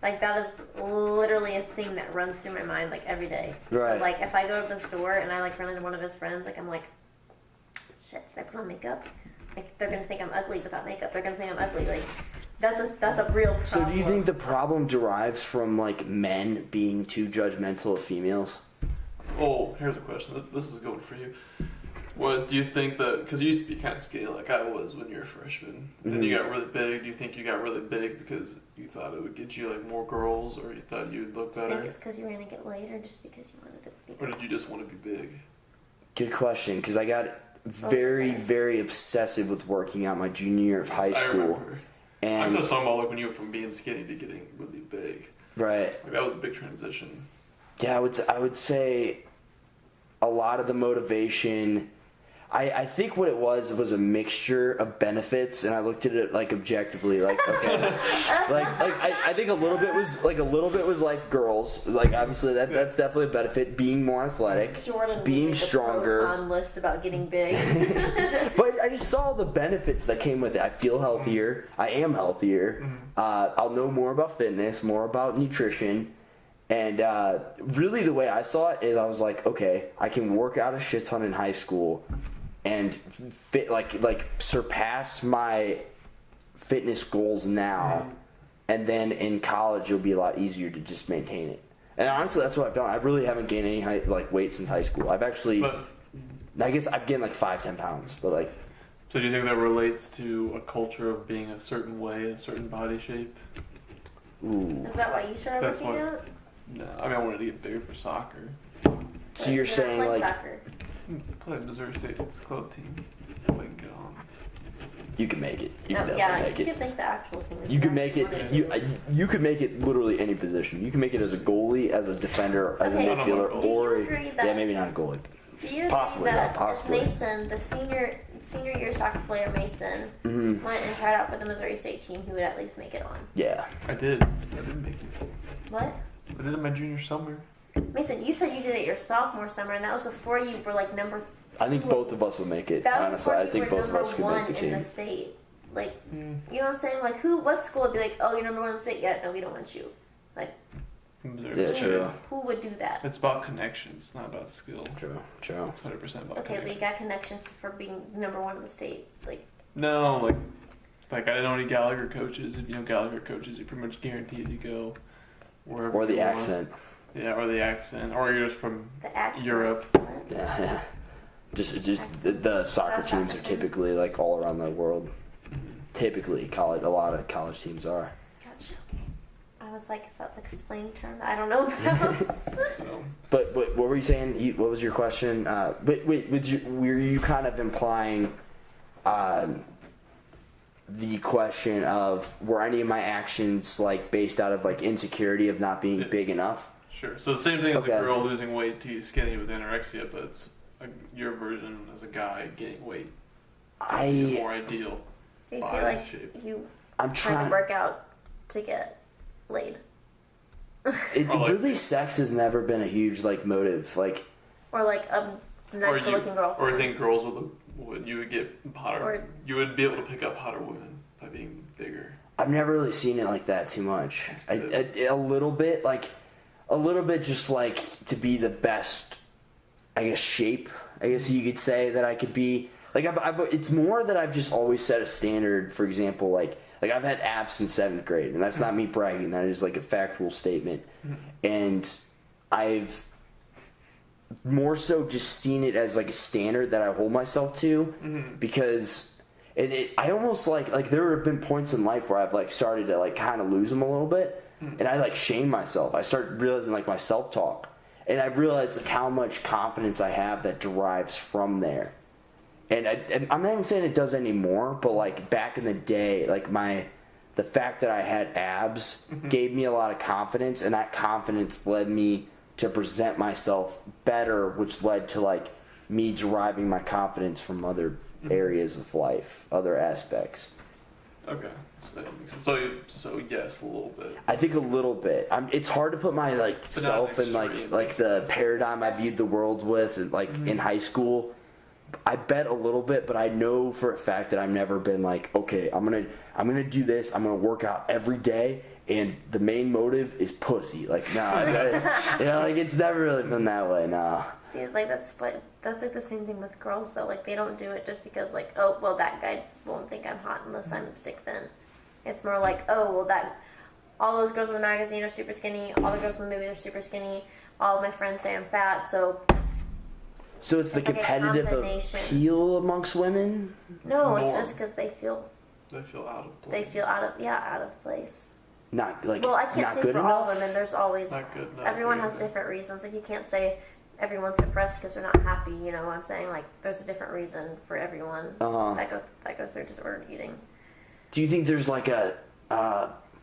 Like, that is literally a thing that runs through my mind, like, every day. Right. So, like, if I go to the store and I, like, run into one of his friends, like, I'm like, shit, did I put on makeup? Like, they're going to think I'm ugly without makeup. They're going to think I'm ugly. Like... That's a real problem. So do you think the problem derives from, like, men being too judgmental of females? Oh, here's a question. This is good for you. What do you think that... Because you used to be kind of skinny like I was when you were a freshman. And then you got really big. Do you think you got really big because you thought it would get you, like, more girls? Or you thought you would look better? Do you think it's because you were going to get laid, or just because you wanted to be big? Or did you just want to be big? Good question, because I got very obsessive with working out my junior year of high school. I remember. And I'm just talking about like when you went from being skinny to getting really big. Right. Like that was a big transition. Yeah, I would say a lot of the motivation. I think what it was a mixture of benefits, and I looked at it like objectively, like okay, I think a little bit was like girls, like obviously that's definitely a benefit. Being more athletic, Jordan being stronger. On list about getting big. But I just saw the benefits that came with it. I feel healthier. I am healthier. I'll know more about fitness, more about nutrition. And really the way I saw it is I was like, okay, I can work out a shit ton in high school and fit like surpass my fitness goals now, and then in college it'll be a lot easier to just maintain it. And honestly, that's what I've done. I really haven't gained any weight since high school. I've actually, I guess I've gained like 5-10 pounds, but like. So do you think that relates to a culture of being a certain way, a certain body shape? Ooh. Is that why you started working out? No, I mean I wanted to get bigger for soccer. So you're saying like soccer. Play Missouri State's club team. If I can get on. You can make it. You can definitely make it. You could make the actual team. You could make it. You could make it literally any position. You can make it as a goalie, as a defender, as a midfielder, or maybe not a goalie. Do you possibly, agree that possibly. Mason, the senior year soccer player Mason, went and tried out for the Missouri State team, he would at least make it on? Yeah. I did make it. What? I did it my junior summer. Mason, you said you did it your sophomore summer, and that was before you were like number. I think both of us would make it. That was honestly, before I think both of us could make the in team. the state. Like, you know what I'm saying? Like, what school would be like, oh, you're number one in the state? Yeah, no, we don't want you. Like, yeah, true. Who would do that? It's about connections, it's not about skill. True. It's 100% about Okay, connections. but you got connections for being number one in the state. Like, no, like I didn't know any Gallagher coaches. If you know Gallagher coaches, you're pretty much guaranteed to go wherever. Or the you want. accent. Yeah, or the accent, or you're just from Europe. Yeah. Just the soccer teams are typically like all around the world. Typically, a lot of college teams are. Gotcha. I was like, is that the slang term that I don't know about? But what were you saying? What was your question? Were you kind of implying the question of were any of my actions like based out of like insecurity of not being big enough? Sure. So the same thing as a girl losing weight to get skinny with anorexia, but it's your version as a guy gaining weight? More ideal. Do you feel like shape. I'm trying to work out to get laid? Really, sex has never been a huge like motive, like. Or like a nicer looking girl. Or I think girls would you would get hotter. You would be able to pick up hotter women by being bigger. I've never really seen it like that too much. A little bit, just like to be the best, I guess, shape. I guess you could say that I could be. Like it's more that I've just always set a standard. For example, like I've had abs in 7th grade, and that's not me bragging. That is like a factual statement, and I've more so just seen it as like a standard that I hold myself to, because I almost like there have been points in life where I've like started to like kind of lose them a little bit, and I like shame myself. I start realizing like my self-talk, and I realized like how much confidence I have that derives from there. And I'm not even saying it does anymore, but like back in the day, like the fact that I had abs gave me a lot of confidence, and that confidence led me to present myself better, which led to like me deriving my confidence from other areas of life, other aspects. Okay, so yes, a little bit. I think a little bit. It's hard to put my like self in like the paradigm I viewed the world with, like in high school. I bet a little bit, but I know for a fact that I've never been like, okay, I'm gonna do this. I'm gonna work out every day, and the main motive is pussy. Like, nah, like it's never really been that way. Nah. See, like that's like the same thing with girls though. Like they don't do it just because like, oh well, that guy won't think I'm hot unless I'm stick thin. It's more like, oh well, all those girls in the magazine are super skinny. All the girls in the movie are super skinny. All my friends say I'm fat, so. So it's the like competitive appeal amongst women? No, it's just because they feel out of place. They feel out of place. Not like. Well, I can't say for all women. There's always not good enough. Everyone has different reasons. Like you can't say everyone's depressed because they're not happy. You know what I'm saying? Like there's a different reason for everyone that goes through disordered eating. Do you think there's like a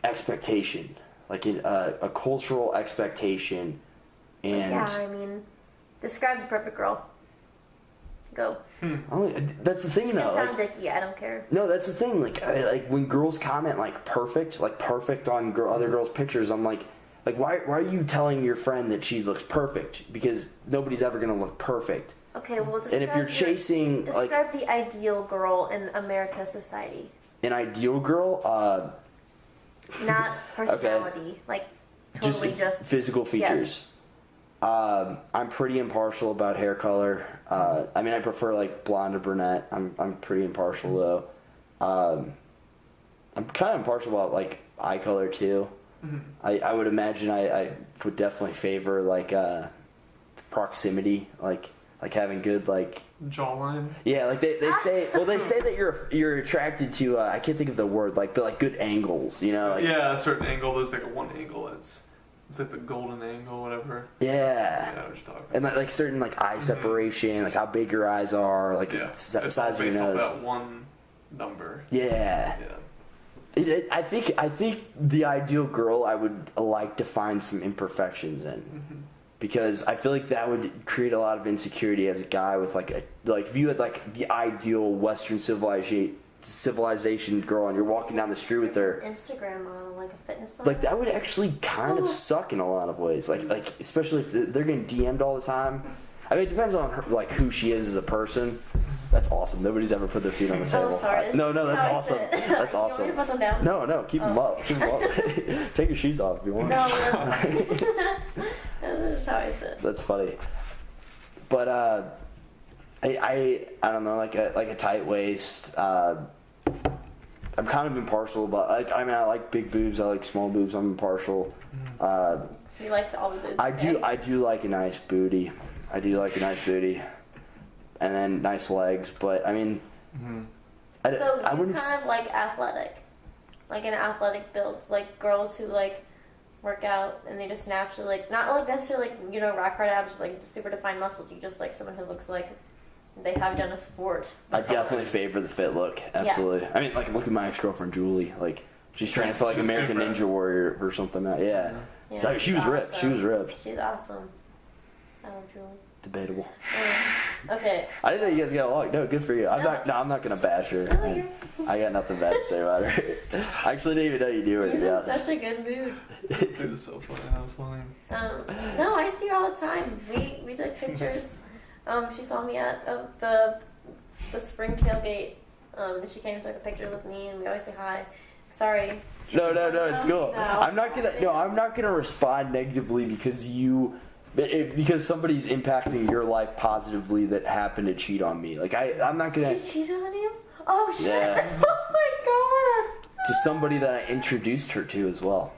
expectation, like a cultural expectation, and yeah, I mean, describe the perfect girl. Go. That's the thing, though. You can sound dicky. I don't care. No, that's the thing. Like when girls comment like perfect on other girls' pictures, I'm like why are you telling your friend that she looks perfect? Because nobody's ever gonna look perfect. Okay, well, and if you're chasing describe the ideal girl in America's society. An ideal girl, not personality, okay. Like totally just physical features. Yes. I'm pretty impartial about hair color. I mean, I prefer like blonde or brunette. I'm pretty impartial though. I'm kind of impartial about like eye color too. I would imagine I would definitely favor like proximity, like having good like jawline. Yeah, like they say. Well, they say that you're attracted to. I can't think of the word. But like good angles, you know. Like, yeah, a certain angle. There's like one angle that's. It's like the golden angle, whatever. Yeah. Yeah, I know what you're talking about. And like certain like eye separation, like how big your eyes are, like size of your nose. Based off that one number. Yeah. Yeah. I think the ideal girl I would like to find some imperfections in, because I feel like that would create a lot of insecurity as a guy with like if you had like the ideal Western civilization girl and you're walking down the street with her Instagram model, like a fitness model. Like that would actually kind of suck in a lot of ways. Like especially if they're getting DM'd all the time. I mean, it depends on her, like who she is as a person. That's awesome. Nobody's ever put their feet on the table. Oh, sorry. No, that's awesome. That's awesome. You want me to put them down? No, keep them up. Keep them up. Take your shoes off if you want. No, that's fine. That's just how I sit. That's funny. But I don't know, like a tight waist. I'm kind of impartial about. I like big boobs. I like small boobs. I'm impartial. He likes all the boobs. I do like a nice booty. And then nice legs. But I mean, I wouldn't. Kind of like athletic, like an athletic build, like girls who like work out and they just naturally like not like necessarily like rock hard abs, like super defined muscles. You just like someone who looks like they have done a sport. I definitely favor the fit look. Absolutely. Yeah. I mean, like look at my ex-girlfriend Julie. Like she's training for like American Ninja Warrior or something. Yeah. Like, she was ripped. She was ripped. She's awesome. I love Julie. Debatable. Okay. I didn't know you guys got along. No, good for you. I'm not gonna bash her. I got nothing bad to say about her. I actually didn't even know you knew her, to He's be in honest. such a good mood. It was so funny. That was funny. No, I see her all the time. We took pictures. She saw me at the spring tailgate. And she came and took a picture with me, and we always say hi. Sorry. No, it's cool. No. I'm not gonna respond negatively because somebody's impacting your life positively that happened to cheat on me. Like I'm not gonna. She cheated on you? Oh shit! Yeah. Oh my god! To somebody that I introduced her to as well.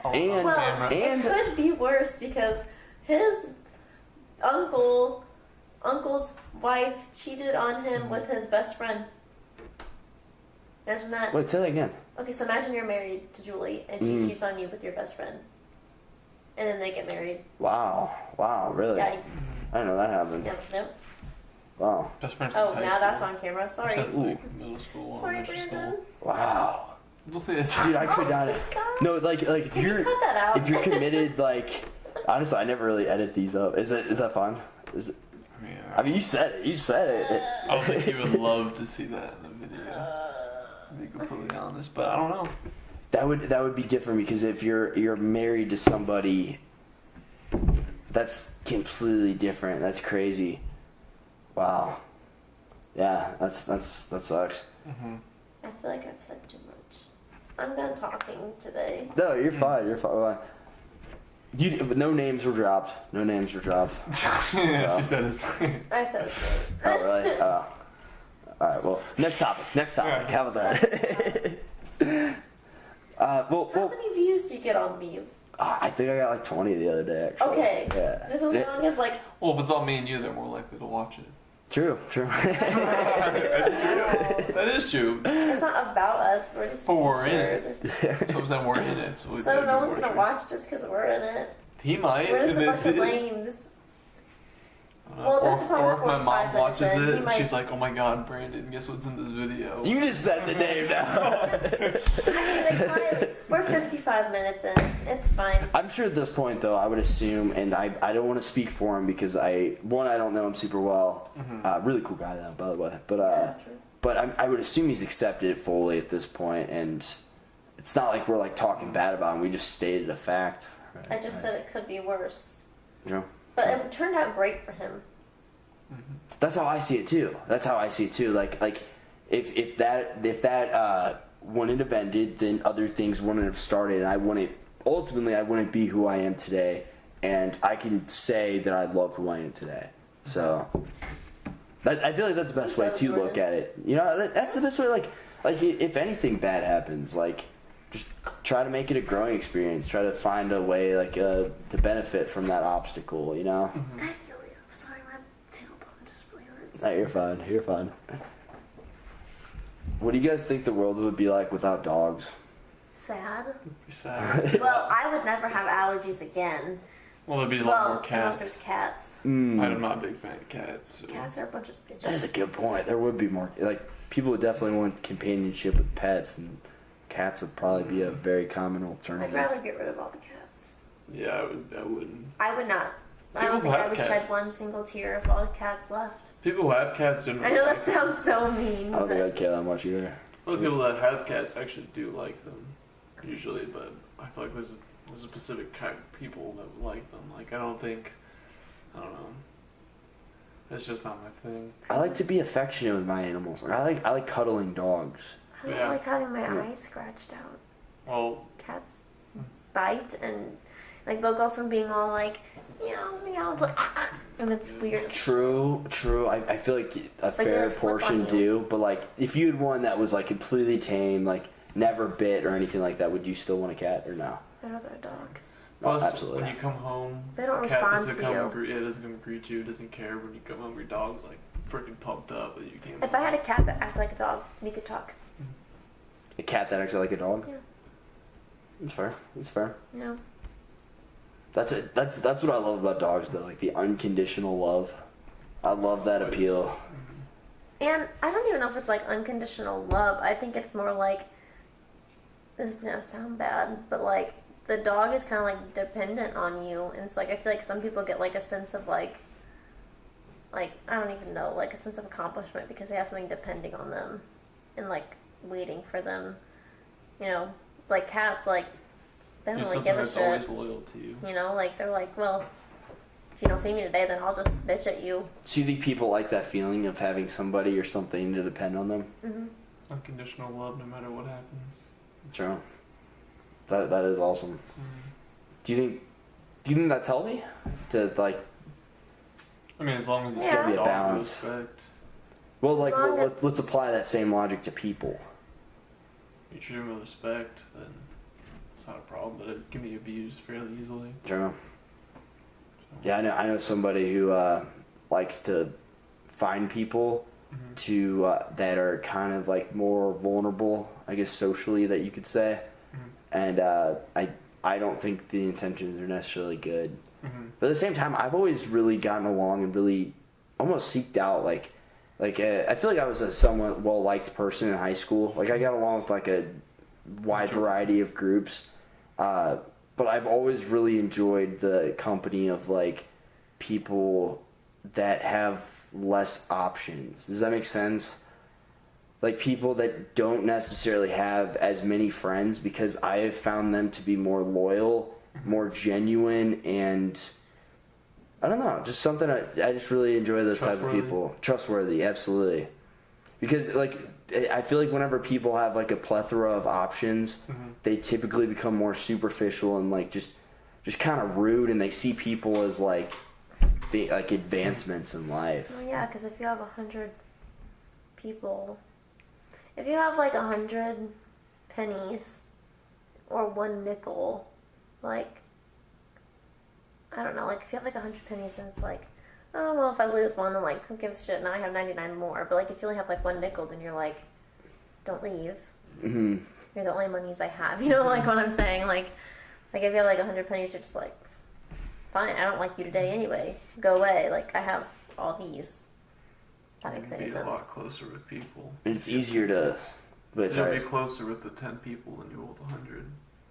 And Well, it could be worse because his uncle's wife cheated on him with his best friend. Imagine that. wait, say that again. Okay, so imagine you're married to Julie and she cheats on you with your best friend. And then they get married. Wow, really? Yeah. I didn't know that happened. Yep. Wow. Best friend Oh, since high now school. that's on camera. Sorry. Since like middle school. Sorry, elementary Brandon. Wow. We'll say this. Dude, I could Oh not. my God. No, like if Can you you're cut that out? if you're committed, like honestly, I never really edit these up. Is that fun? Is it? Yeah. I mean, you said it. I don't think you would love to see that in the video. To be completely honest, but I don't know. That would be different because if you're married to somebody, that's completely different. That's crazy. Wow. Yeah, that sucks. Mm-hmm. I feel like I've said too much. I'm done talking today. No, you're fine. You're fine. No names were dropped. Yeah, she said his name. I said it. Oh, really? Oh. All right. Well, next topic. Yeah. How about that? How many views do you get on these? I think I got like 20 the other day. Actually. Okay. Yeah. Just as long as like. Well, if it's about me and you, they're more likely to watch it. True. That is true. It's not about us. We're just But we're in featured. Sometimes we're in it, so, So no one's gonna watch just because we're in it. He might. We're just if a they bunch see of it. lames. I don't know. Well, this is probably or if my 45 mom minutes watches in, he it, might- she's like, "Oh my God, Brandon, guess what's in this video?" You just said the name now. We're 55 minutes in. It's fine. I'm sure at this point, though, I would assume, and I don't want to speak for him because I don't know him super well. Really cool guy, though, by the way. But True. but I would assume he's accepted it fully at this point, and it's not like we're like talking bad about him. We just stated a fact. Right? I just said it could be worse. Yeah. But it turned out great for him. That's how I see it too. Like if that wouldn't have ended, then other things wouldn't have started, and I wouldn't be who I am today, and I can say that I love who I am today. So I feel like that's the best way to look at it. You know, that's the best way. Like if anything bad happens, like just try to make it a growing experience. Try to find a way to benefit from that obstacle. You know. I feel you. I'm sorry, my tailbone just really hurts. No, you're fine. What do you guys think the world would be like without dogs? Sad. Sad. Well, I would never have allergies again. Well, there'd be a lot more unless there's cats. cats. I'm not a big fan of cats. So. Cats are a bunch of bitches. That is a good point. There would be more. Like people would definitely want companionship with pets, and cats would probably be a very common I'd alternative. rather get rid of all the cats. Yeah, I wouldn't. I would not. I People don't think have I would cats. shed one single tear if all the cats left. People who have cats I generally. know like that sounds so mean. I don't think but I'd care that much either. A lot of people that have cats actually do like them, usually, but I feel like there's a specific kind of people that would like them. Like, I don't know. It's just not my thing. I like to be affectionate with my animals. Like, I like cuddling dogs. I don't Yeah. like having my Yeah. eyes scratched out. Well, Cats bite and like they'll go from being all like meow meow to like and it's weird. True. I feel like a fair flip portion on you. do, but like if you had one that was like completely tame, like never bit or anything like that, would you still want a cat or no? I'd rather a dog. Oh, plus, absolutely. when you come home, They don't the cat respond doesn't to come you. doesn't come greet you, doesn't care when you come home. Your dog's like freaking pumped up that you came If home. I had a cat that acted like a dog, we could talk. A cat that acts like a dog? Yeah. It's fair. You know? That's it. That's what I love about dogs, though. Like the unconditional love. I love that appeal. And I don't even know if it's like unconditional love. I think it's more like, this is gonna sound bad, but like the dog is kind of like dependent on you, and it's like I feel like some people get like a sense of like I don't even know, like a sense of accomplishment because they have something depending on them and like waiting for them. You know, like cats, like they don't really give a shit. Always loyal to you. You know, like they're like, well, if you don't feed me today, then I'll just bitch at you. So you think people like that feeling of having somebody or something to depend on them? Mm-hmm. Unconditional love, no matter what happens. True. That is awesome. Do you think that's healthy? To like. I mean, as long as it's gotta be a balance. Respect. Well, like let's apply that same logic to people. You treat them with respect, then it's not a problem. But it can be abused fairly easily. True. Yeah, I know somebody who likes to find people to that are kind of like more vulnerable, I guess socially, that you could say. And I don't think the intentions are necessarily good. But at the same time, I've always really gotten along and really almost seeked out like I feel like I was a somewhat well liked person in high school. Like I got along with like a wide variety of groups. But I've always really enjoyed the company of like people that have less options. Does that make sense? Like people that don't necessarily have as many friends, because I have found them to be more loyal, more genuine, and I don't know, just something I just really enjoy those type of people. Trustworthy, absolutely. Because like I feel like whenever people have like a plethora of options, they typically become more superficial and like just kind of rude, and they see people as like advancements in life. Well, yeah, because if you have 100 people, if you have like 100 pennies or 1 nickel, like I don't know, like if you have like 100 pennies and it's like, oh well, if I lose one, then like who gives a shit? Now I have 99 more. But like if you only have like 1 nickel, then you're like, don't leave. You're the only monies I have. You know, like what I'm saying. Like if you have like 100 pennies, you're just like, fine, I don't like you today anyway. Go away. Like I have all these. That makes any sense. Be a lot closer with people. And it's easier to. You'll be closer with the 10 people than you will with 100.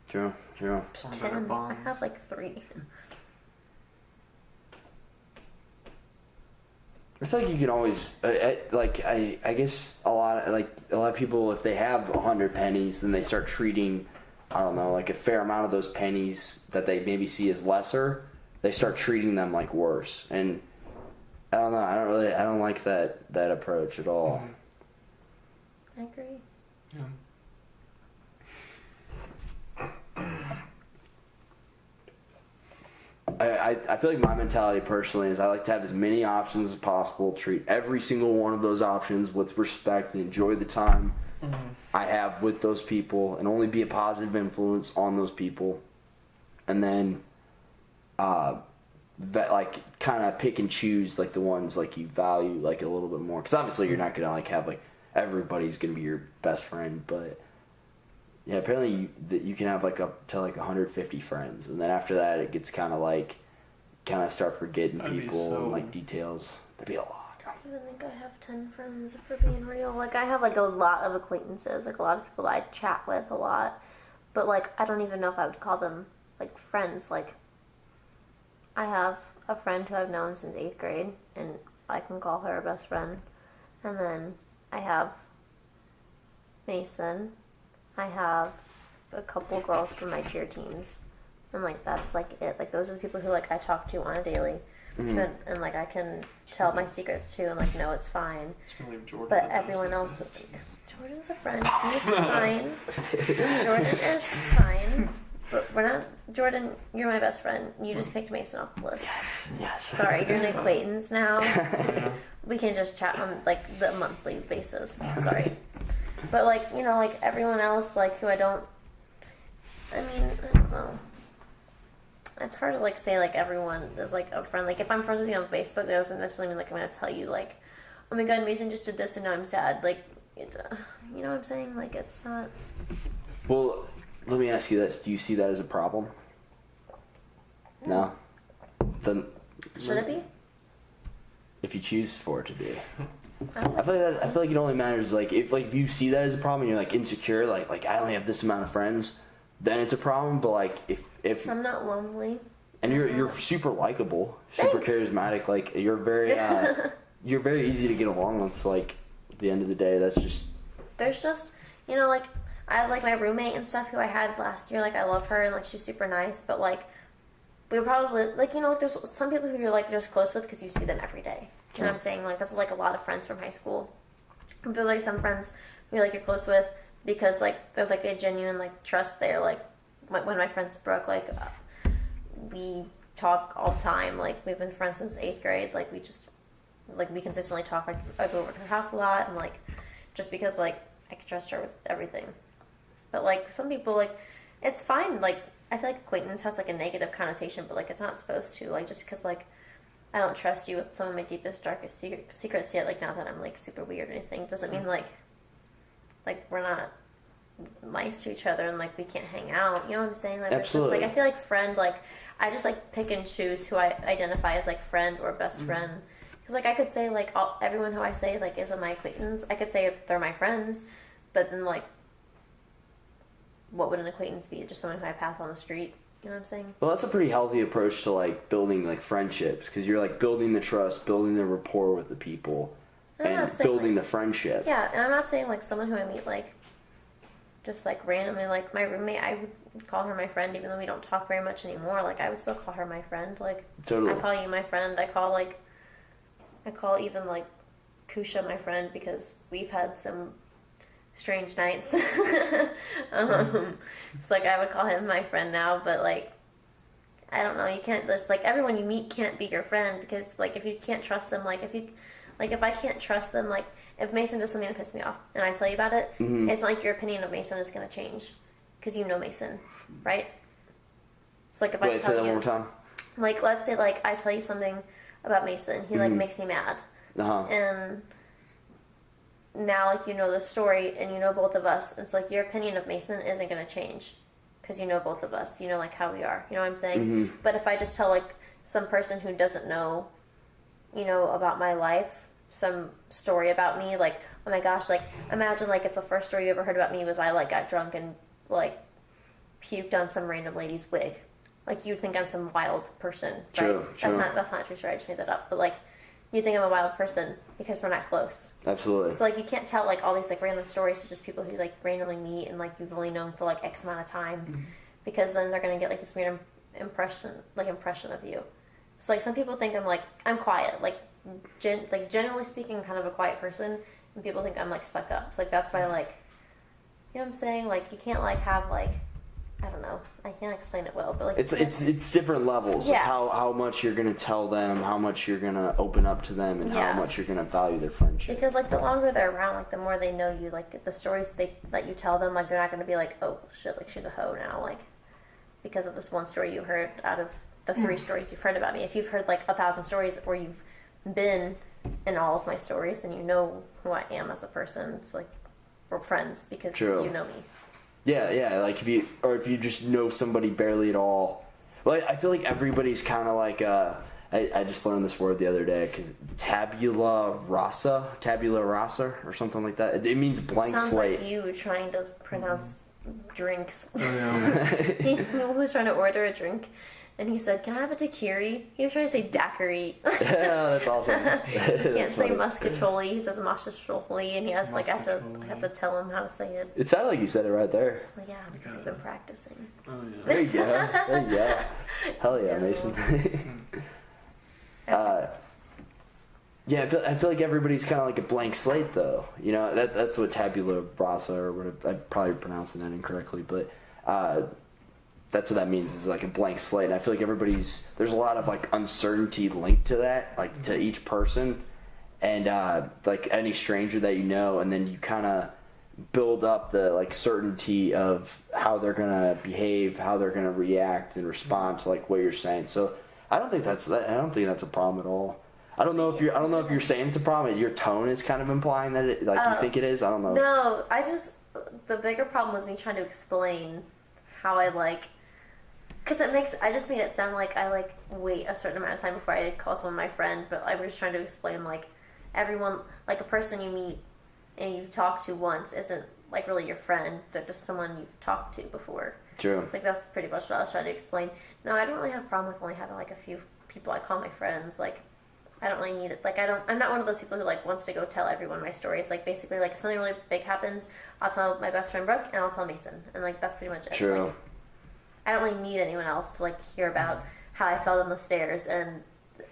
True. 10. I have like 3. I feel like you can always I guess a lot of people, if they have 100 pennies, then they start treating, I don't know, like a fair amount of those pennies that they maybe see as lesser, they start treating them like worse. And I don't know, I don't like that approach at all. I agree. Yeah. I feel like my mentality personally is I like to have as many options as possible, treat every single one of those options with respect, and enjoy the time I have with those people, and only be a positive influence on those people. And then like kind of pick and choose like the ones like you value like a little bit more, because obviously you're not gonna like have like everybody's gonna be your best friend, but yeah, apparently you can have like up to like 150 friends, and then after that it gets kind of start forgetting people and like details. That'd be a lot. I don't even think I have 10 friends, for being real. Like I have like a lot of acquaintances, like a lot of people that I chat with a lot, but like I don't even know if I would call them like friends. Like I have a friend who I've known since 8th grade, and I can call her a best friend. And then I have Mason. I have a couple girls from my cheer teams, and like that's like it. Like those are the people who like I talk to on a daily, and like I can tell my secrets to, and like no, it's fine. But everyone else, like, Jordan's a friend. He's fine. Jordan is fine. But we're not. Jordan, you're my best friend. You just picked Mason off the list. Yes. Sorry, you're an acquaintance now. We can just chat on like the monthly basis. Sorry. But, like, you know, like, everyone else, like, who I don't know. It's hard to, like, say, like, everyone is, like, a friend. Like, if I'm friends with you on Facebook, that doesn't necessarily mean, like, I'm going to tell you, like, oh, my God, Mason just did this and now I'm sad. Like, it's, you know what I'm saying? Like, it's not... Well, let me ask you this. Do you see that as a problem? No? Then... Should it be? If you choose for it to be. I feel like it only matters like if you see that as a problem and you're like insecure, like I only have this amount of friends, then it's a problem. But like if I'm not lonely. and you're super likable, super Thanks. charismatic. Like you're very easy to get along with. So like at the end of the day, that's just There's just, you know, like I have like my roommate and stuff who I had last year. Like I love her and like she's super nice, but like we probably like, you know, like there's some people who you're like just close with because you see them every day. You know what I'm saying? Like that's like a lot of friends from high school. There's like some friends who like you're close with because like there's like a genuine like trust there. Like when my friends broke, like we talk all the time. Like we've been friends since 8th grade. Like we just like we consistently talk. Like I go over to her house a lot and like just because like I can trust her with everything. But like some people like it's fine. Like I feel like acquaintance has like a negative connotation, but like it's not supposed to. Like just because like I don't trust you with some of my deepest, darkest secrets yet. Like not that I'm like super weird or anything, doesn't mean like we're not nice to each other and like we can't hang out. You know what I'm saying? Like Absolutely. It's just, like I feel like friend. Like I just like pick and choose who I identify as like friend or best friend. Because like I could say like everyone who I say like isn't my acquaintance. I could say they're my friends, but then like what would an acquaintance be? Just someone who I pass on the street. You know what I'm saying? well, that's a pretty healthy approach to like building like friendships because you're like building the trust, building the rapport with the people, I'm and not saying, building like, the friendship. Yeah, and I'm not saying like someone who I meet like just like randomly, like my roommate, I would call her my friend even though we don't talk very much anymore. Like I would still call her my friend. Like Totally. I call you my friend. I call even like Kusha my friend because we've had some strange nights. It's like I would call him my friend now, but like I don't know, you can't just like everyone you meet can't be your friend because like if you can't trust them, like if I can't trust them, like if Mason does something that pisses me off and I tell you about it, it's not like your opinion of Mason is going to change because you know Mason, right? It's like if I Wait, say tell that you, one more time. like let's say like I tell you something about Mason, he like makes me mad, and now like you know the story and you know both of us, and so like your opinion of Mason isn't going to change because you know both of us, you know like how we are, you know what I'm saying? But if I just tell like some person who doesn't know, you know, about my life, some story about me, like oh my gosh, like imagine like if the first story you ever heard about me was I like got drunk and like puked on some random lady's wig, like you'd think I'm some wild person, right? True. That's not a true story, I just made that up, but like you think I'm a wild person because we're not close. Absolutely. So like you can't tell like all these like random stories to just people who like randomly meet and like you've only known for like X amount of time, because then they're gonna get like this weird impression of you. So like some people think I'm quiet, like generally speaking, I'm kind of a quiet person, and people think I'm like stuck up. So like that's why like, you know what I'm saying? Like you can't like have like, I don't know, I can't explain it well, but like it's different levels of how much you're gonna tell them, how much you're gonna open up to them, and how much you're gonna value their friendship. Because like the longer they're around, like the more they know you. Like the stories that you tell them, like they're not gonna be like, oh shit, like she's a hoe now, like because of this one story you heard out of the 3 stories you've heard about me. If you've heard like 1,000 stories, or you've been in all of my stories, then you know who I am as a person. It's like we're friends because you know me. Yeah, like if you just know somebody barely at all. Well, I feel like everybody's kind of like, I just learned this word the other day, cause tabula rasa, or something like that. It means blank slate. Sounds like you trying to pronounce drinks. Oh, yeah. He was trying to order a drink, and he said, "Can I have a daiquiri?" He was trying to say daiquiri. Yeah, that's awesome. He can't say muscatoli. He says muscatoli, and he has like I have to tell him how to say it. It sounded like you said it right there. Like, yeah, because he's been practicing. Oh, yeah. There you go. Hell yeah, Mason. Yeah, I feel like everybody's kind of like a blank slate, though. You know, that's what tabula rasa, or whatever. I'm probably pronouncing that incorrectly, but that's what that means, is like a blank slate. And I feel like there's a lot of like uncertainty linked to that, like to each person, and like any stranger that you know, and then you kind of build up the like certainty of how they're gonna behave, how they're gonna react and respond to like what you're saying. So I don't think that's a problem at all. I don't know if you're saying it's a problem. Your tone is kind of implying that it, like you think it is. I don't know. No, the bigger problem was me trying to explain how I like, because I just made it sound like I like wait a certain amount of time before I call someone my friend, but I was just trying to explain like everyone, like a person you meet and you talk to once isn't like really your friend. They're just someone you've talked to before. True. It's like that's pretty much what I was trying to explain. No, I don't really have a problem with only having like a few people I call my friends. Like, I don't really need it. Like, I'm not one of those people who like wants to go tell everyone my stories. Like, basically, like if something really big happens, I'll tell my best friend Brooke and I'll tell Mason, and like that's pretty much it. True. Like, I don't really need anyone else to like hear about how I fell down the stairs and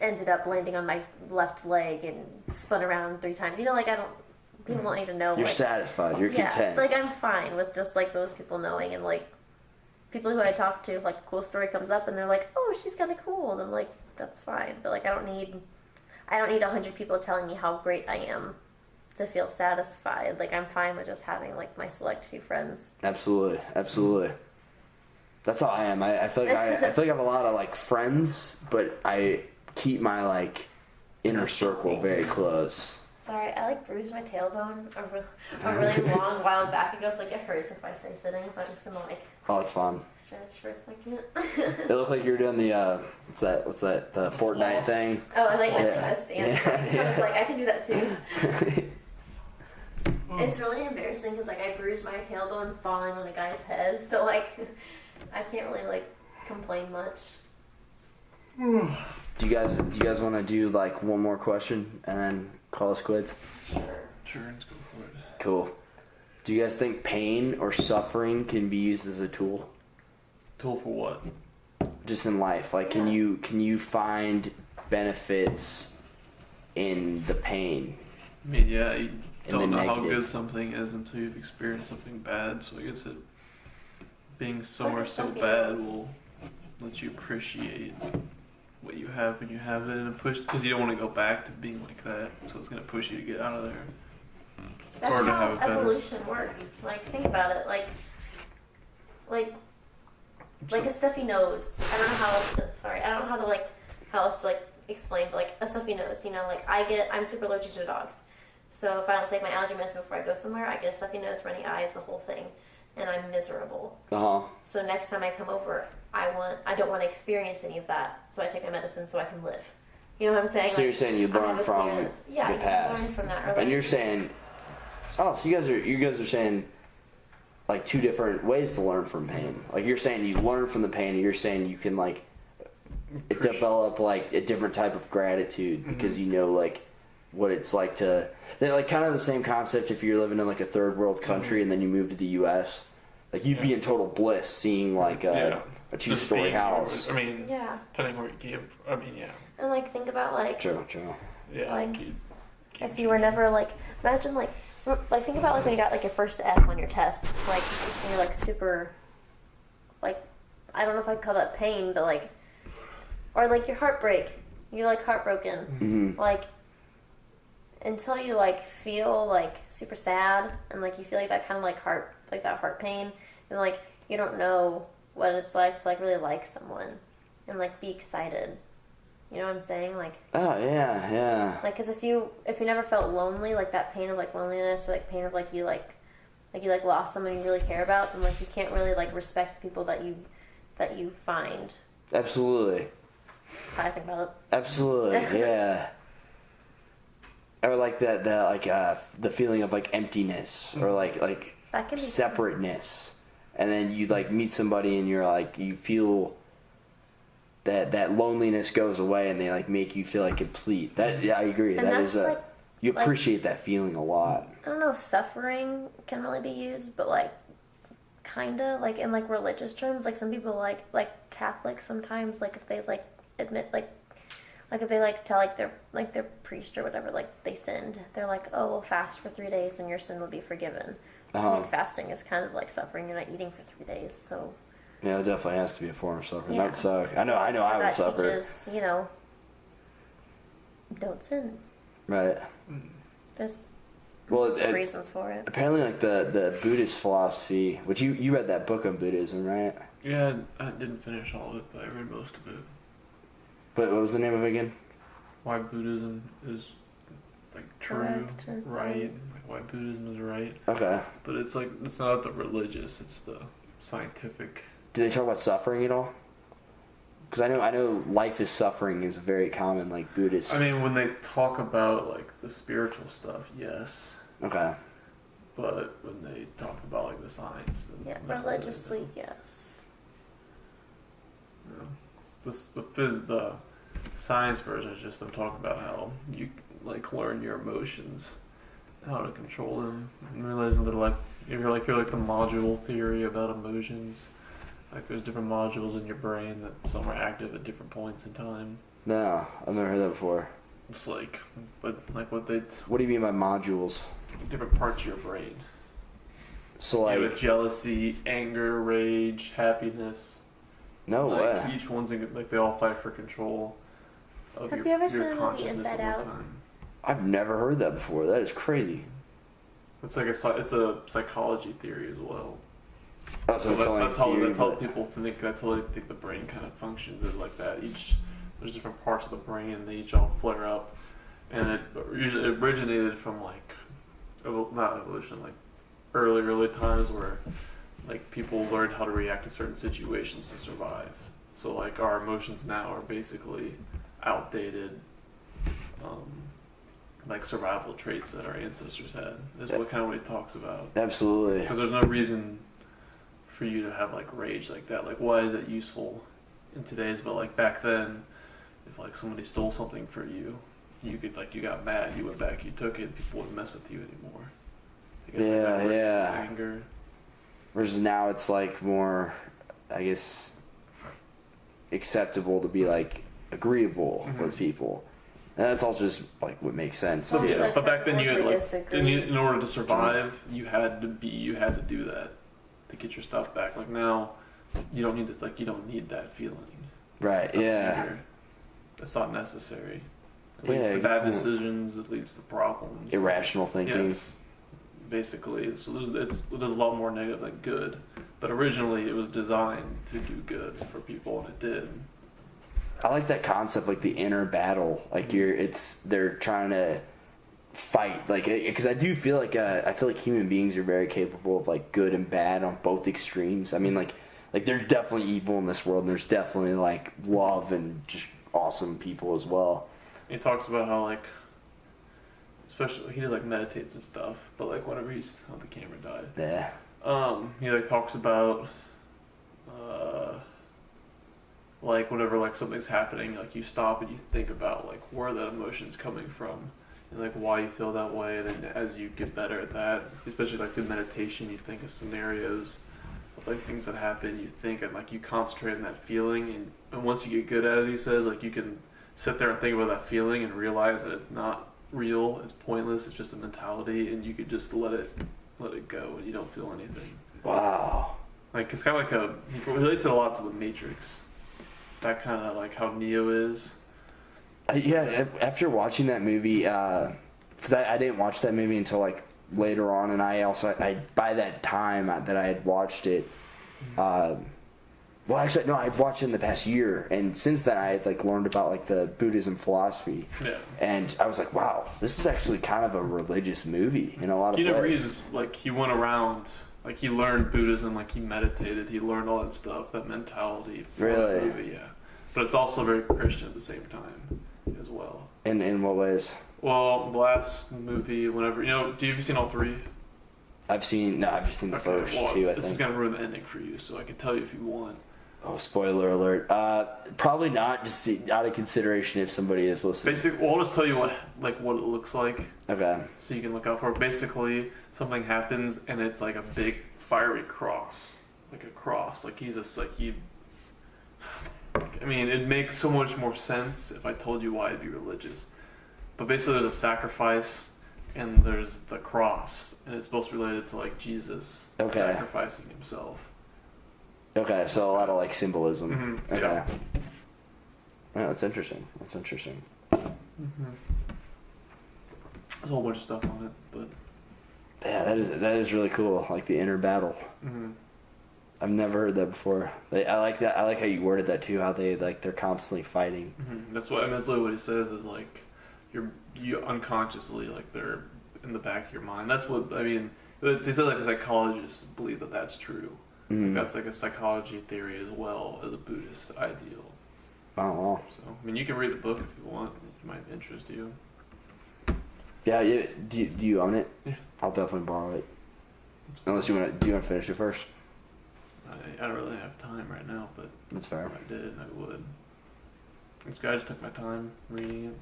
ended up landing on my left leg and spun around 3 times. You know, like people don't need to know. You're like, satisfied. You're content. Like I'm fine with just like those people knowing, and like people who I talk to, if like a cool story comes up and they're like, oh, she's kind of cool, then like that's fine. But like I don't need 100 people telling me how great I am to feel satisfied. Like I'm fine with just having like my select few friends. Absolutely. That's how I am. I feel like I feel like I have a lot of like friends, but I keep my like inner circle very close. Sorry, I like bruised my tailbone a really long while back ago, so like it hurts if I stay sitting, so I'm just gonna like It's fun. stretch for a second. It looked like you were doing the what's that the Fortnite thing. Oh, I like Yeah. a stance. Yeah. I was like, I can do that too. It's really embarrassing because like I bruised my tailbone falling on a guy's head, so like I can't really like complain much. Do you guys want to do like one more question and then call us quits? Sure, let's go for it. Cool. Do you guys think pain or suffering can be used as a tool? Tool for what? Just in life, like can you find benefits in the pain? I mean, yeah, you In don't the know how negative. good something is until you've experienced something bad. So I guess it being somewhere so something bad else. will let you appreciate what you have when you have it, and push because you don't want to go back to being like that. So it's gonna push you to get out of there. That's Or to how have it better. evolution works. Like think about it. Like a stuffy nose. I don't know how else to. Sorry, I don't know how else to like explain. But like a stuffy nose. You know, like I'm super allergic to dogs. So if I don't take my allergy medicine before I go somewhere, I get a stuffy nose, runny eyes, the whole thing, and I'm miserable. So next time I come over, I don't want to experience any of that. So I take my medicine so I can live. You know what I'm saying? So you're saying you I learn have a from clearness. the Yeah, you past, learn from that. Or and you're saying, so you guys are saying like two different ways to learn from pain. Like you're saying you learn from the pain, and you're saying you can like develop like a different type of gratitude because you know like what it's like to. They're like kind of the same concept if you're living in like a third world country and then you move to the U.S. Like you'd be in total bliss seeing like a Just 2-story being- house. I mean, yeah. depending where you came. I mean, yeah. And like think about like True. Yeah. Like, if you were never like imagine like think about like when you got like your first F on your test, like and you're like super like I don't know if I'd call that pain, but like or like your heartbreak. You're like heartbroken. Like until you like feel like super sad and like you feel like that kind of like heart pain and like you don't know what it's like to like really like someone and like be excited. You know what I'm saying? Like Oh yeah. like because if you never felt lonely, like that pain of like loneliness or like pain of like you lost someone you really care about, then like you can't really like respect people that you find. Absolutely. That's how I think about it. Absolutely, yeah. Or like the feeling of like emptiness or like That can be separateness, and then you like meet somebody and you're like you feel that loneliness goes away and they like make you feel like complete. That I agree. And That that's is like you appreciate that feeling a lot. I don't know if suffering can really be used, but like kinda like in like religious terms, like some people like Catholics sometimes like if they like admit like if they like tell their priest or whatever like they sinned, they're like, oh, well, fast for 3 days and your sin will be forgiven. I mean, fasting is kind of like suffering. You're not eating for 3 days, so Yeah, it definitely has to be a form of suffering. Yeah. That would suck. I know I would that suffer. teaches, don't sin. Right. There's Well, some reasons for it. apparently like the Buddhist philosophy, which you read that book on Buddhism, right? Yeah, I didn't finish all of it, but I read most of it. But what was the name of it again? Why Buddhism is like true, Correct or right? Like why Buddhism is right. Okay. But it's like it's not the religious; it's the scientific. Do they talk about suffering at all? Because I know life is suffering is very common, like Buddhist. I mean, when they talk about like the spiritual stuff, yes, Okay. but when they talk about like the science, Yeah, then religiously, yes. Yeah. The science version is just them talking about how you like learn your emotions, how to control them, and realizing that like you're like the module theory about emotions. Like there's different modules in your brain that some are active at different points in time. No, I've never heard that before. It's like, but like what they What do you mean by modules? different parts of your brain. So like, You have jealousy, anger, rage, happiness. no like way. each one's like they all fight for control of Have your, you ever your seen the movie consciousness Inside at Out? one time. I've never heard that before. That is crazy. It's like it's a psychology theory as well. Oh, so it's only that's how theory, that's how but- people think. That's how they think the brain kind of functions. Is like that. There's different parts of the brain, and they each all flare up. And it usually originated from like, not evolution, like early times where like people learned how to react to certain situations to survive. So like our emotions now are basically outdated, like survival traits that our ancestors had. Is what kind of what he talks about. Absolutely. Because there's no reason for you to have like rage like that. Like why is it useful in today's? But like back then, if like somebody stole something for you, you could like you got mad, you went back, you took it, people wouldn't mess with you anymore. I guess Yeah, like that yeah. anger. Versus now it's like more, I guess, acceptable to be like agreeable with people. And that's all just like what makes sense. So, Well, yeah, it's but back then you had like disagree. in order to survive, you had to do that to get your stuff back. Like now, you don't need you don't need that feeling. Right, of yeah. anger. That's not necessary. It Yeah, leads to good bad point. decisions. It leads to problems. Irrational thinking. Yes, basically. So there's a lot more negative than good. But originally, it was designed to do good for people, and it did. I like that concept, like the inner battle. Like they're trying to fight, like, because I do feel like I feel like human beings are very capable of like good and bad on both extremes. I mean, like there's definitely evil in this world, and there's definitely like love and just awesome people as well. He talks about how like, especially he like meditates and stuff. But like whenever the camera died. Yeah. He like talks about like whenever like something's happening, like you stop and you think about like where that emotion's coming from and like why you feel that way. And then as you get better at that, especially like through meditation, you think of scenarios of like things that happen, you think and like you concentrate on that feeling, and once you get good at it, he says, like you can sit there and think about that feeling and realize that it's not real, it's pointless, it's just a mentality, and you could just let it go and you don't feel anything. Wow. Like it's kind of like he relates it a lot to the Matrix. That kind of like how Neo is. Yeah, after watching that movie, because I didn't watch that movie until like later on, and I by that time that I had watched it, well, actually no, I'd watched it in the past year, and since then I had like learned about like the Buddhism philosophy, Yeah. and I was like, wow, this is actually kind of a religious movie in a lot of ways. Keanu Reeves is like he went around, like he learned Buddhism, like he meditated, he learned all that stuff, that mentality. For Really? that movie, yeah. But it's also very Christian at the same time, as well. In what ways? Well, the last movie, whenever have you seen all three? I've seen the first well, two. I this think. is gonna ruin the ending for you, so I can tell you if you want. Oh, spoiler alert! Probably not. Just out of consideration if somebody is listening. Basically, well, I'll just tell you what it looks like, Okay. so you can look out for it. Basically, something happens and it's like a big fiery cross, like a cross. Like he's just like he. I mean, it'd make so much more sense if I told you why I'd be religious. But basically, there's a sacrifice and there's the cross, and it's supposed to be related to like Jesus sacrificing himself. Okay, so a lot of like symbolism. Mm-hmm. Okay. Yeah. Yeah, that's interesting. That's interesting. Mm-hmm. There's a whole bunch of stuff on it, but Yeah, that is really cool. Like the inner battle. mm-hmm. I've never heard that before. I like that. I like how you worded that too. How they're constantly fighting. Mm-hmm. That's what what he says is like you unconsciously like they're in the back of your mind. That's what I mean. He said like psychologists believe that that's true. Mm. That's like a psychology theory as well as a Buddhist ideal. Oh wow. So I mean, you can read the book if you want. It might interest you. Yeah. Do you own it? Yeah. I'll definitely borrow it. Unless do you want to finish it first? I don't really have time right now, but That's fair. if I did, I would. This guy just took my time reading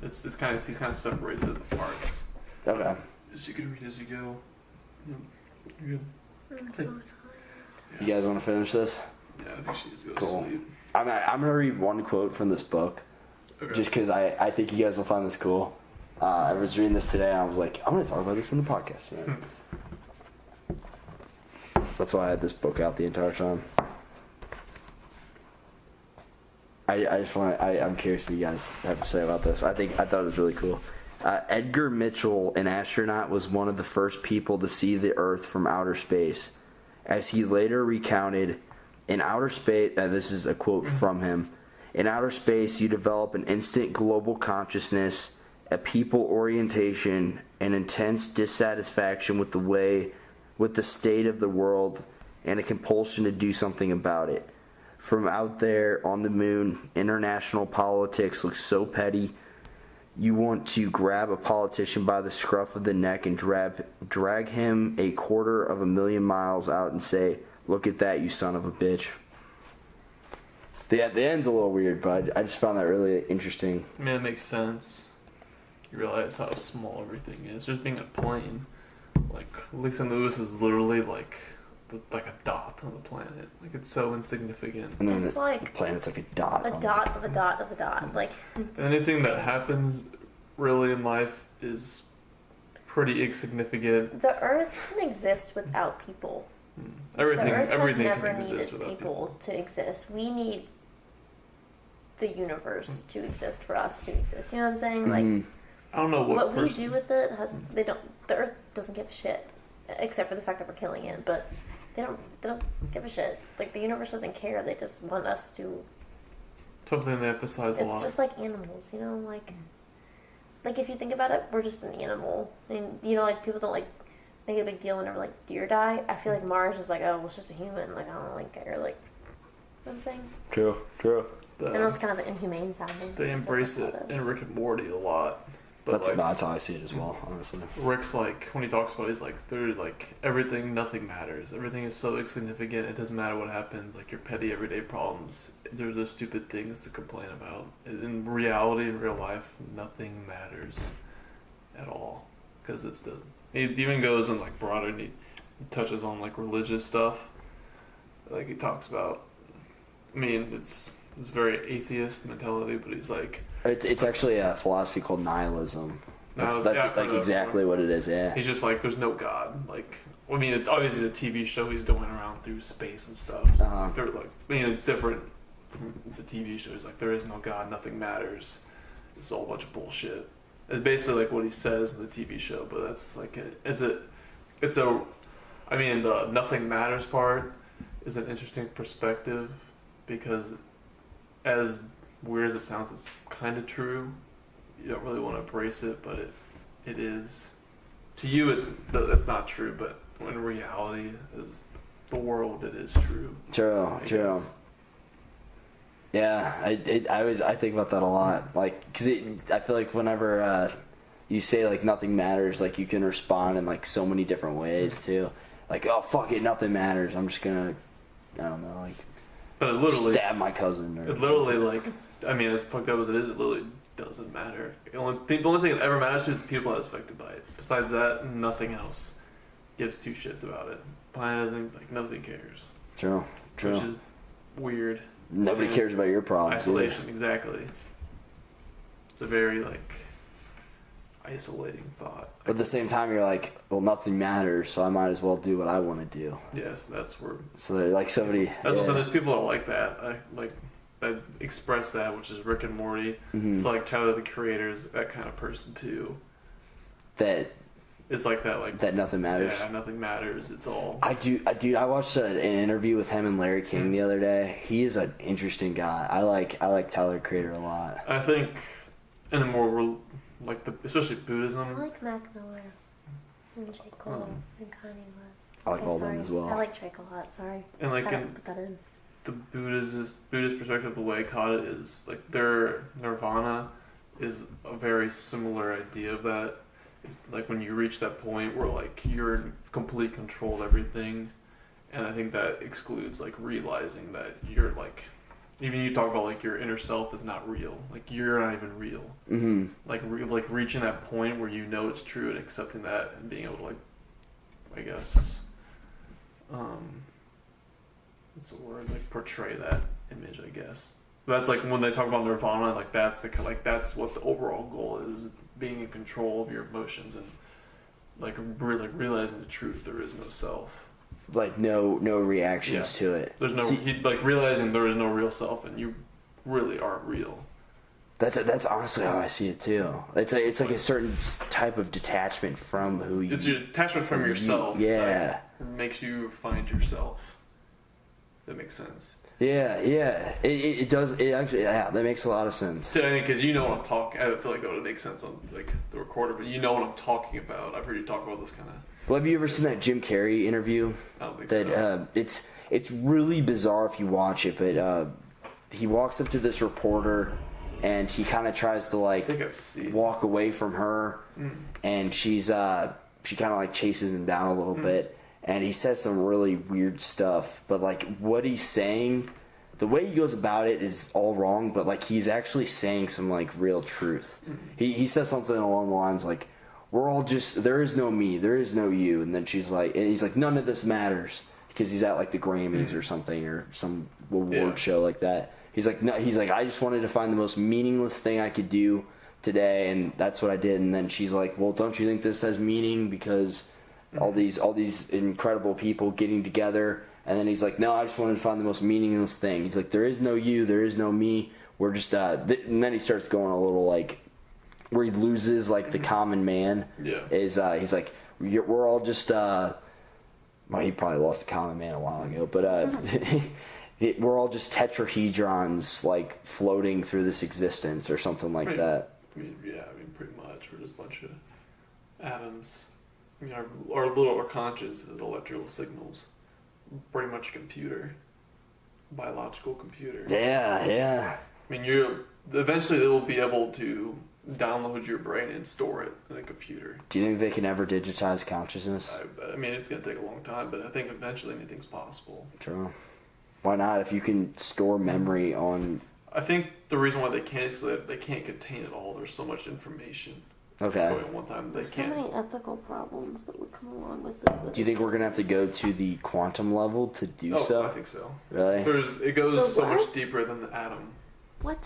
it. He kind of separates it into parts. Okay. So you can read as you go. Yeah, you're good. I'm so tired. You guys want to finish this? Yeah, I think she needs to go Cool. to sleep. I'm gonna read one quote from this book, Okay. just because I think you guys will find this cool. I was reading this today, and I was like, I'm gonna talk about this in the podcast. Man. That's why I had this book out the entire time. I'm curious what you guys have to say about this. I thought it was really cool. Edgar Mitchell, an astronaut, was one of the first people to see the Earth from outer space. As he later recounted, in outer space, this is a quote from him, in outer space you develop an instant global consciousness, a people orientation, an intense dissatisfaction with the state of the world, and a compulsion to do something about it. From out there on the moon, international politics looks so petty. You want to grab a politician by the scruff of the neck and drag him 250,000 miles out and say, "Look at that, you son of a bitch." The end's a little weird, but I just found that really interesting. I mean, it makes sense. You realize how small everything is. Just being a plane, like St. Louis is literally like a dot on the planet. Like it's so insignificant. And then It's the like planet's like a dot. a dot of a dot of a dot. Like Anything that happens really in life is pretty insignificant. the Earth can exist without people. Everything, the Earth everything has can never exist needed without people to exist. We need the universe to exist for us to exist. You know what I'm saying? Like I don't know what we do with it has the Earth doesn't give a shit, except for the fact that we're killing it. But they don't give a shit. Like the universe doesn't care. They just want us to. Something they emphasize a lot. It's just like animals, you know, like if you think about it, we're just an animal, and you know, like people don't like make a big deal whenever like deer die. I feel like Mars is like, oh, well, it's just a human. Like I don't like care. Like, you know what I'm saying? True. I know it's kind of the inhumane sounding. They embrace it in Rick and Morty a lot. But That's how I see it as well, honestly. Rick's like, when he talks about it, he's like, they're like, everything, nothing matters. Everything is so insignificant, it doesn't matter what happens. Like, your petty everyday problems, they're the stupid things to complain about. In reality, in real life, nothing matters at all. Because it even goes in like broader, and he touches on like religious stuff. Like, he talks about, I mean, it's very atheist mentality, but he's like, It's actually a philosophy called nihilism. That's Yeah, like exactly what it is. Yeah. he's just like, there's no God. Like, I mean, it's obviously a TV show. He's going around through space and stuff. Uh-huh. They're like, I mean, it's different. It's a TV show. He's like, there is no God. Nothing matters. It's all a bunch of bullshit. It's basically like what he says in the TV show. But that's like, I mean, the nothing matters part is an interesting perspective because as weird as it sounds, it's kind of true. You don't really want to embrace it, but it is. To you, that's not true, but in reality, is the world, it is true. True. Yeah, I think about that a lot. Like, cause I feel like whenever you say like nothing matters, like you can respond in like so many different ways too. Like, oh fuck it, nothing matters. I'm just gonna, I don't know, like. But it literally stab my cousin. It literally, like, I mean, as fucked up as it literally doesn't matter. The only thing that ever matters to is the people that's affected by it. Besides that, nothing else gives two shits about it. Planet doesn't, like, nothing cares. True. Which is weird. Nobody cares about your problems. Isolation, exactly. It's a very, like, isolating thought. But at the same time, you're like, well, nothing matters, so I might as well do what I want to do. Yes, that's where. So they're like somebody. That's what there's people that are like that. That express that, which is Rick and Morty. Mm-hmm. I feel like Tyler the Creator is that kind of person too. That. It's like that, like that nothing matters. Yeah, nothing matters. It's all. I watched an interview with him and Larry King the other day. He is an interesting guy. I like Tyler the Creator a lot. I think, in the more especially Buddhism. I like Mac Miller and J. Cole and Kanye West. I like all of them as well. I like Drake a lot. Sorry. And like put that in. The Buddhist perspective, the way I caught it is like their nirvana is a very similar idea of that. like when you reach that point where like you're in complete control of everything, and I think that excludes like realizing that you're like, even you talk about like your inner self is not real, like you're not even real. Mm-hmm. Like reaching that point where you know it's true and accepting that and being able to like, I guess, what's the word, like portray that image, I guess. That's like when they talk about nirvana, like that's that's what the overall goal is, being in control of your emotions and like realizing the truth. There is no self. Like no reactions to it. There's no like realizing there is no real self and you really aren't real. That's honestly how I see it too. It's like a certain type of detachment from who you. It's your detachment from yourself. Yeah. That makes you find yourself. That makes sense. Yeah. It does. It actually, that makes a lot of sense. Because you know what I'm talking. I feel like that would make sense on like the recorder, but you know what I'm talking about. I've heard you talk about this kind of. Well, have you ever seen that Jim Carrey interview? I don't think so. It's really bizarre if you watch it, but he walks up to this reporter and he kind of tries to like walk away from her, and she kind of like chases him down a little bit, and he says some really weird stuff, but like what he's saying, the way he goes about it is all wrong, but like he's actually saying some like real truth. He says something along the lines like, we're all just, there is no me, there is no you, and then she's like, and he's like, none of this matters, because he's at like the Grammys or something, or some award show like that. He's like, no, he's like, I just wanted to find the most meaningless thing I could do today, and that's what I did. And then she's like, well, don't you think this has meaning, because all these incredible people getting together? And then he's like, no, I just wanted to find the most meaningless thing. He's like, there is no you, there is no me, we're just and then he starts going a little like, where he loses like the common man. Is he's like, we're all just well, he probably lost the common man a while ago, but we're all just tetrahedrons like floating through this existence or something like that. I mean, pretty much we're just a bunch of atoms. I mean, our conscience is electrical signals. Pretty much a computer, biological computer. Yeah. I mean, eventually they will be able to download your brain and store it in a computer. Do you think they can ever digitize consciousness? I mean, it's going to take a long time, but I think eventually anything's possible. True. Why not? If you can store memory on... I think the reason why they can't is that they can't contain it all. There's so much information. Okay. Going at one time, they can't. So many ethical problems that would come along with it. Do you think we're going to have to go to the quantum level to do so? I think so. Really? It goes so much deeper than the atom. What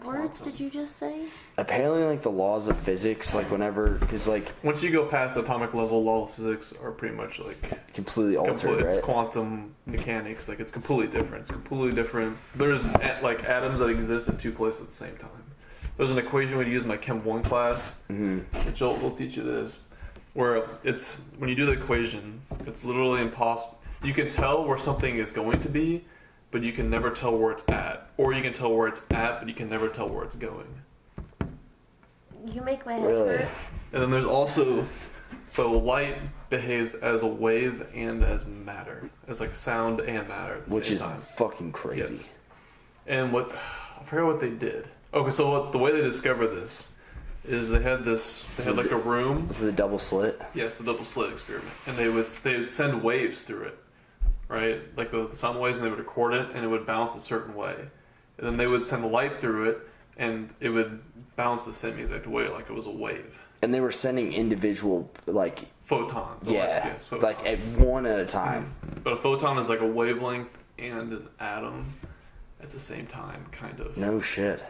words did you just say? Apparently, like, the laws of physics, like, whenever... Because, like... Once you go past atomic level, law of physics are pretty much, like... Completely altered, right? It's quantum mechanics. Like, it's completely different. It's completely different. There's, like, atoms that exist in two places at the same time. There's an equation we use in my Chem 1 class, which will teach you this, where it's... When you do the equation, it's literally impossible. You can tell where something is going to be, but you can never tell where it's at. Or you can tell where it's at, but you can never tell where it's going. You make my head hurt. And then there's also... So light behaves as a wave and as matter. As like sound and matter at the same time. Which is fucking crazy. Yes. And I forgot what they did. Okay, so the way they discovered this is they had like a room. Was it the double slit? Yes, the double slit experiment. And they would send waves through it. Right? Like the sound waves, and they would record it, and it would bounce a certain way. And then they would send light through it, and it would bounce the same exact way, like it was a wave. And they were sending individual, like... Photons. Photons. Like at one at a time. But a photon is like a wavelength and an atom at the same time, kind of. No shit.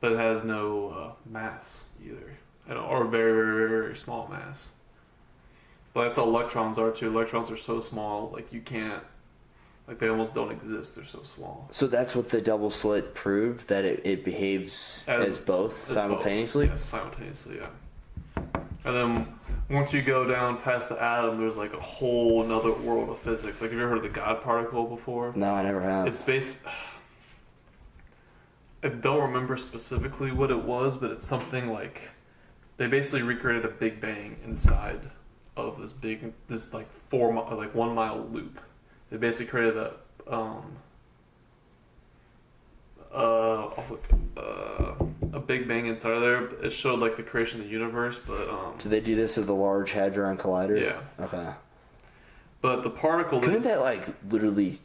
But it has no mass either. Or very, very, very, very small mass. But that's how electrons are too. Electrons are so small, like you can't... Like they almost don't exist. They're so small. So that's what the double slit proved, that it behaves as both simultaneously? Yes, simultaneously, yeah. And then once you go down past the atom, there's like a whole another world of physics. Like, have you ever heard of the God particle before? No, I never have. It's based... I don't remember specifically what it was, but it's something like... They basically recreated a Big Bang inside of this like 1 mile loop. They basically created a Big Bang inside of there. It showed like the creation of the universe, but Do they do this at the Large Hadron Collider? Yeah. Okay. But the particle couldn't that like literally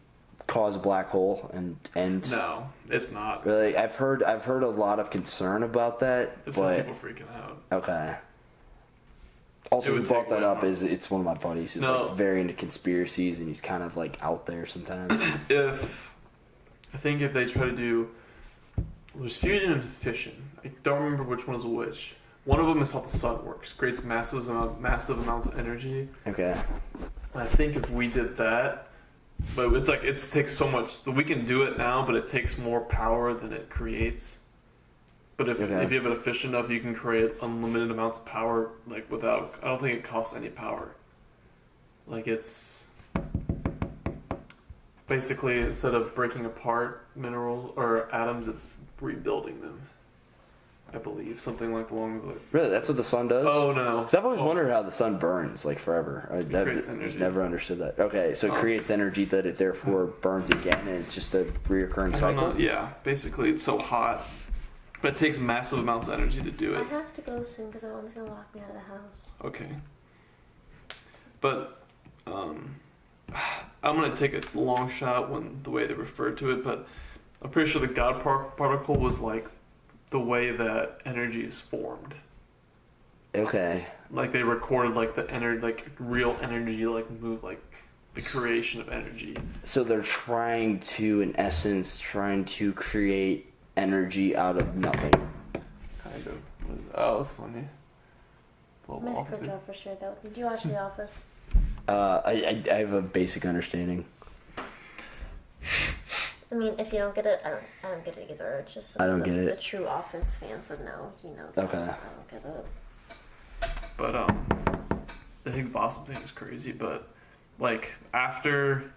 cause a black hole and No, it's not. really? I've heard a lot of concern about that, It's some but people freaking out. okay. Also, It who would brought take that way up more. is it's one of my buddies who's No. like very into conspiracies and he's kind of like out there sometimes. I think if they try to do, there's fusion and fission. I don't remember which one is which. One of them is how the sun works. Creates massive amounts of energy. Okay. And I think if we did that, but it's like it takes so much. We can do it now, but it takes more power than it creates. But if you have it efficient enough, you can create unlimited amounts of power, like without. I don't think it costs any power. Like it's basically instead of breaking apart minerals or atoms, it's rebuilding them. I believe something like along the. Really, that's what the sun does? Oh no! 'Cause I've always wondered how the sun burns like forever. I've creates just energy. never understood that. Okay, so it creates energy that it therefore burns again, and it's just a reoccurring I don't know. cycle. Yeah, basically it's so hot, but it takes massive amounts of energy to do I it. have to go soon because Owen's gonna lock me out of the house. Okay. But I'm gonna take a long shot when the way they referred to it, but I'm pretty sure the God particle was like the way that energy is formed. Okay. Like they recorded like the energy, like real energy, like move, like the creation of energy. So they're trying to, in essence, create energy out of nothing. Kind of. Oh, that's funny. Miss Cookout for sure though. Did you watch The Office? I have a basic understanding. I mean, if you don't get it, I don't get it either. It's just I don't get it. The true Office fans would know. He knows. Okay. I don't get it. But the Higgs boson thing is crazy. But like after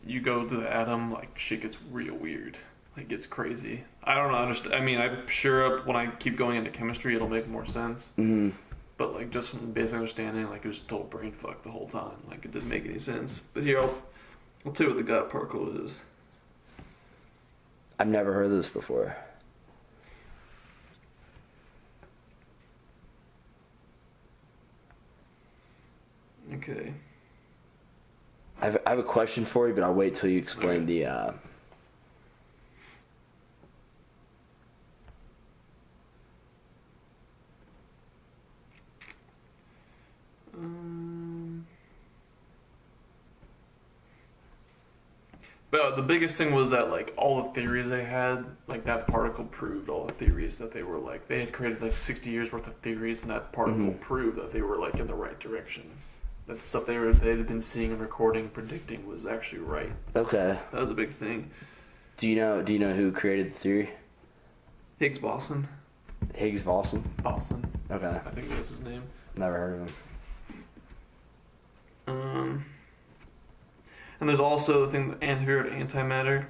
you go to the atom, like shit gets real weird. Like gets crazy. I don't understand. I mean, I'm sure when I keep going into chemistry, it'll make more sense. Mm-hmm. But like just from the basic understanding, like it was total brain fuck the whole time. Like it didn't make any sense. But here, I'll tell you what the God particle is. I've never heard of this before. Okay. I have a question for you, but I'll wait till you explain the. But the biggest thing was that like all the theories they had, like that particle proved all the theories that they were like they had created like 60 years worth of theories, and that particle proved that they were like in the right direction. That the stuff they had been seeing and recording and predicting was actually right. Okay. That was a big thing. Do you know who created the theory? Higgs boson. Higgs boson. Boson. Okay. I think that's his name. Never heard of him. And there's also the thing that here at antimatter.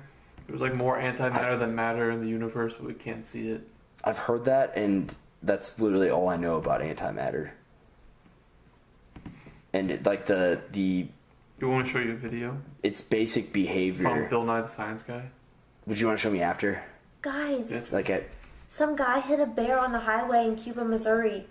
There's like more antimatter than matter in the universe, but we can't see it. I've heard that, and that's literally all I know about antimatter. And like the You want me to show you a video its basic behavior. from Bill Nye the Science Guy? Would you want to show me after? Guys, Yes. Like at some guy hit a bear on the highway in Cuba, Missouri.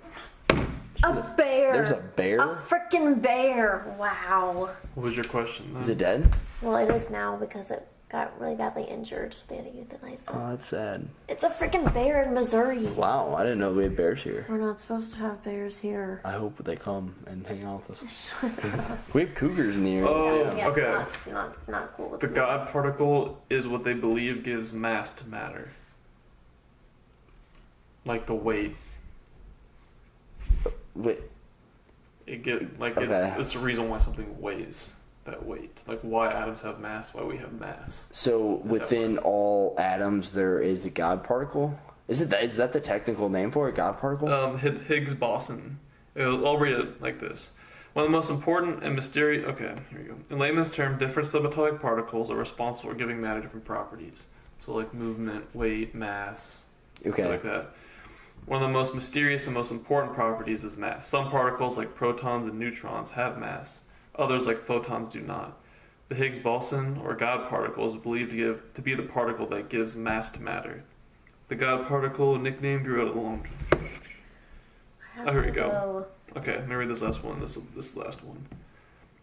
A bear. there's a bear? A freaking bear. Wow. What was your question then? Is it dead? Well, it is now because it got really badly injured. So they had to euthanize it. Oh, that's sad. It's a freaking bear in Missouri. Wow, I didn't know we had bears here. We're not supposed to have bears here. I hope they come and hang out with us. We have cougars in the area. Oh, Yeah, okay. Not cool with The me. God particle is what they believe gives mass to matter. Like the weight. Wait, Okay. It's the reason why something weighs that weight. Like why atoms have mass, why we have mass. so within all atoms there is a God particle? Is that the technical name for it? God particle? Higgs boson. I'll read it like this. One of the most important and mysterious... Okay, here we go. In layman's term, different subatomic particles are responsible for giving matter different properties. So like movement, weight, mass, Okay. like that. One of the most mysterious and most important properties is mass. Some particles, like protons and neutrons, have mass. Others, like photons, do not. The Higgs boson, or God particle, is believed to be the particle that gives mass to matter. The God particle nickname grew out of the long. Oh, here we go. Okay, let me read this last one. This last one.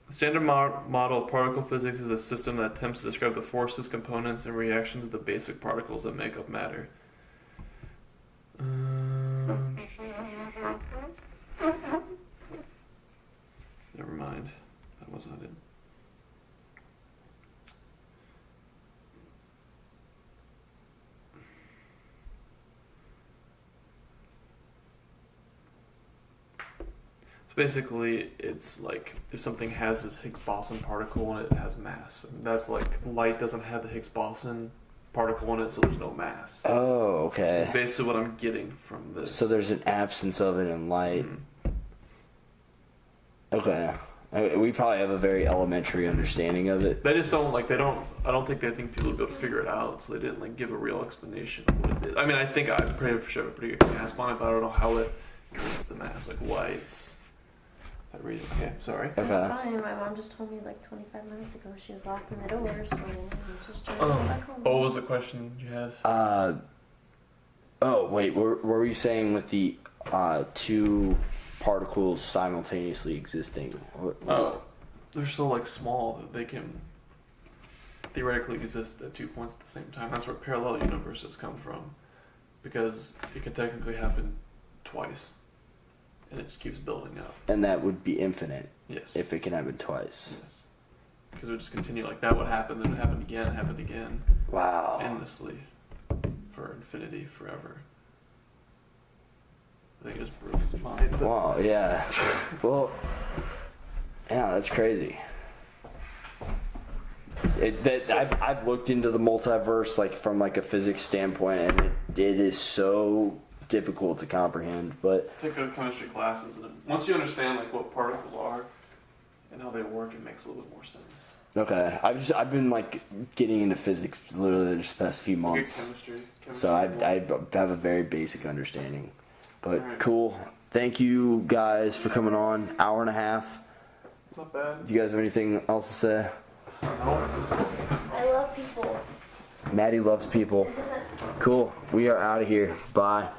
The standard model of particle physics is a system that attempts to describe the forces, components, and reactions of the basic particles that make up matter. Never mind. That wasn't it. Basically, it's like if something has this Higgs boson particle and it has mass. That's like light doesn't have the Higgs boson particle in it, so there's no mass. Oh, okay. That's basically what I'm getting from this. So there's an absence of it in light. Okay. We probably have a very elementary understanding of it. They just don't I don't think they think people would be able to figure it out, so they didn't like give a real explanation of what it is. I mean, I think I'm pretty sure I have a pretty good grasp on it, but I don't know how it creates the mass, like why it's that reason. Okay, sorry. Okay. That's fine. My mom just told me like 25 minutes ago she was locking the door, so I'm just trying to go back home. What was the question you had? Oh, wait. Were we saying with the two particles simultaneously existing? They're so like small that they can theoretically exist at 2 points at the same time. That's where parallel universes come from, because it can technically happen twice, and it just keeps building up. And that would be infinite. Yes. If it can happen twice. Yes. Because it would just continue like that would happen, then it happened again. Wow. Endlessly, for infinity, forever. I think it just broke his mind. Wow, yeah. Well, yeah, that's crazy. I've looked into the multiverse like from like a physics standpoint, and it is so difficult to comprehend. But take good chemistry classes, and once you understand like what particles are and how they work, it makes a little bit more sense. Okay, I've been like getting into physics literally just the past few months. Chemistry So I have a very basic understanding. But cool. Thank you guys for coming on. Hour and a half. Not bad. Do you guys have anything else to say? I love people. Maddie loves people. Cool. We are out of here. Bye.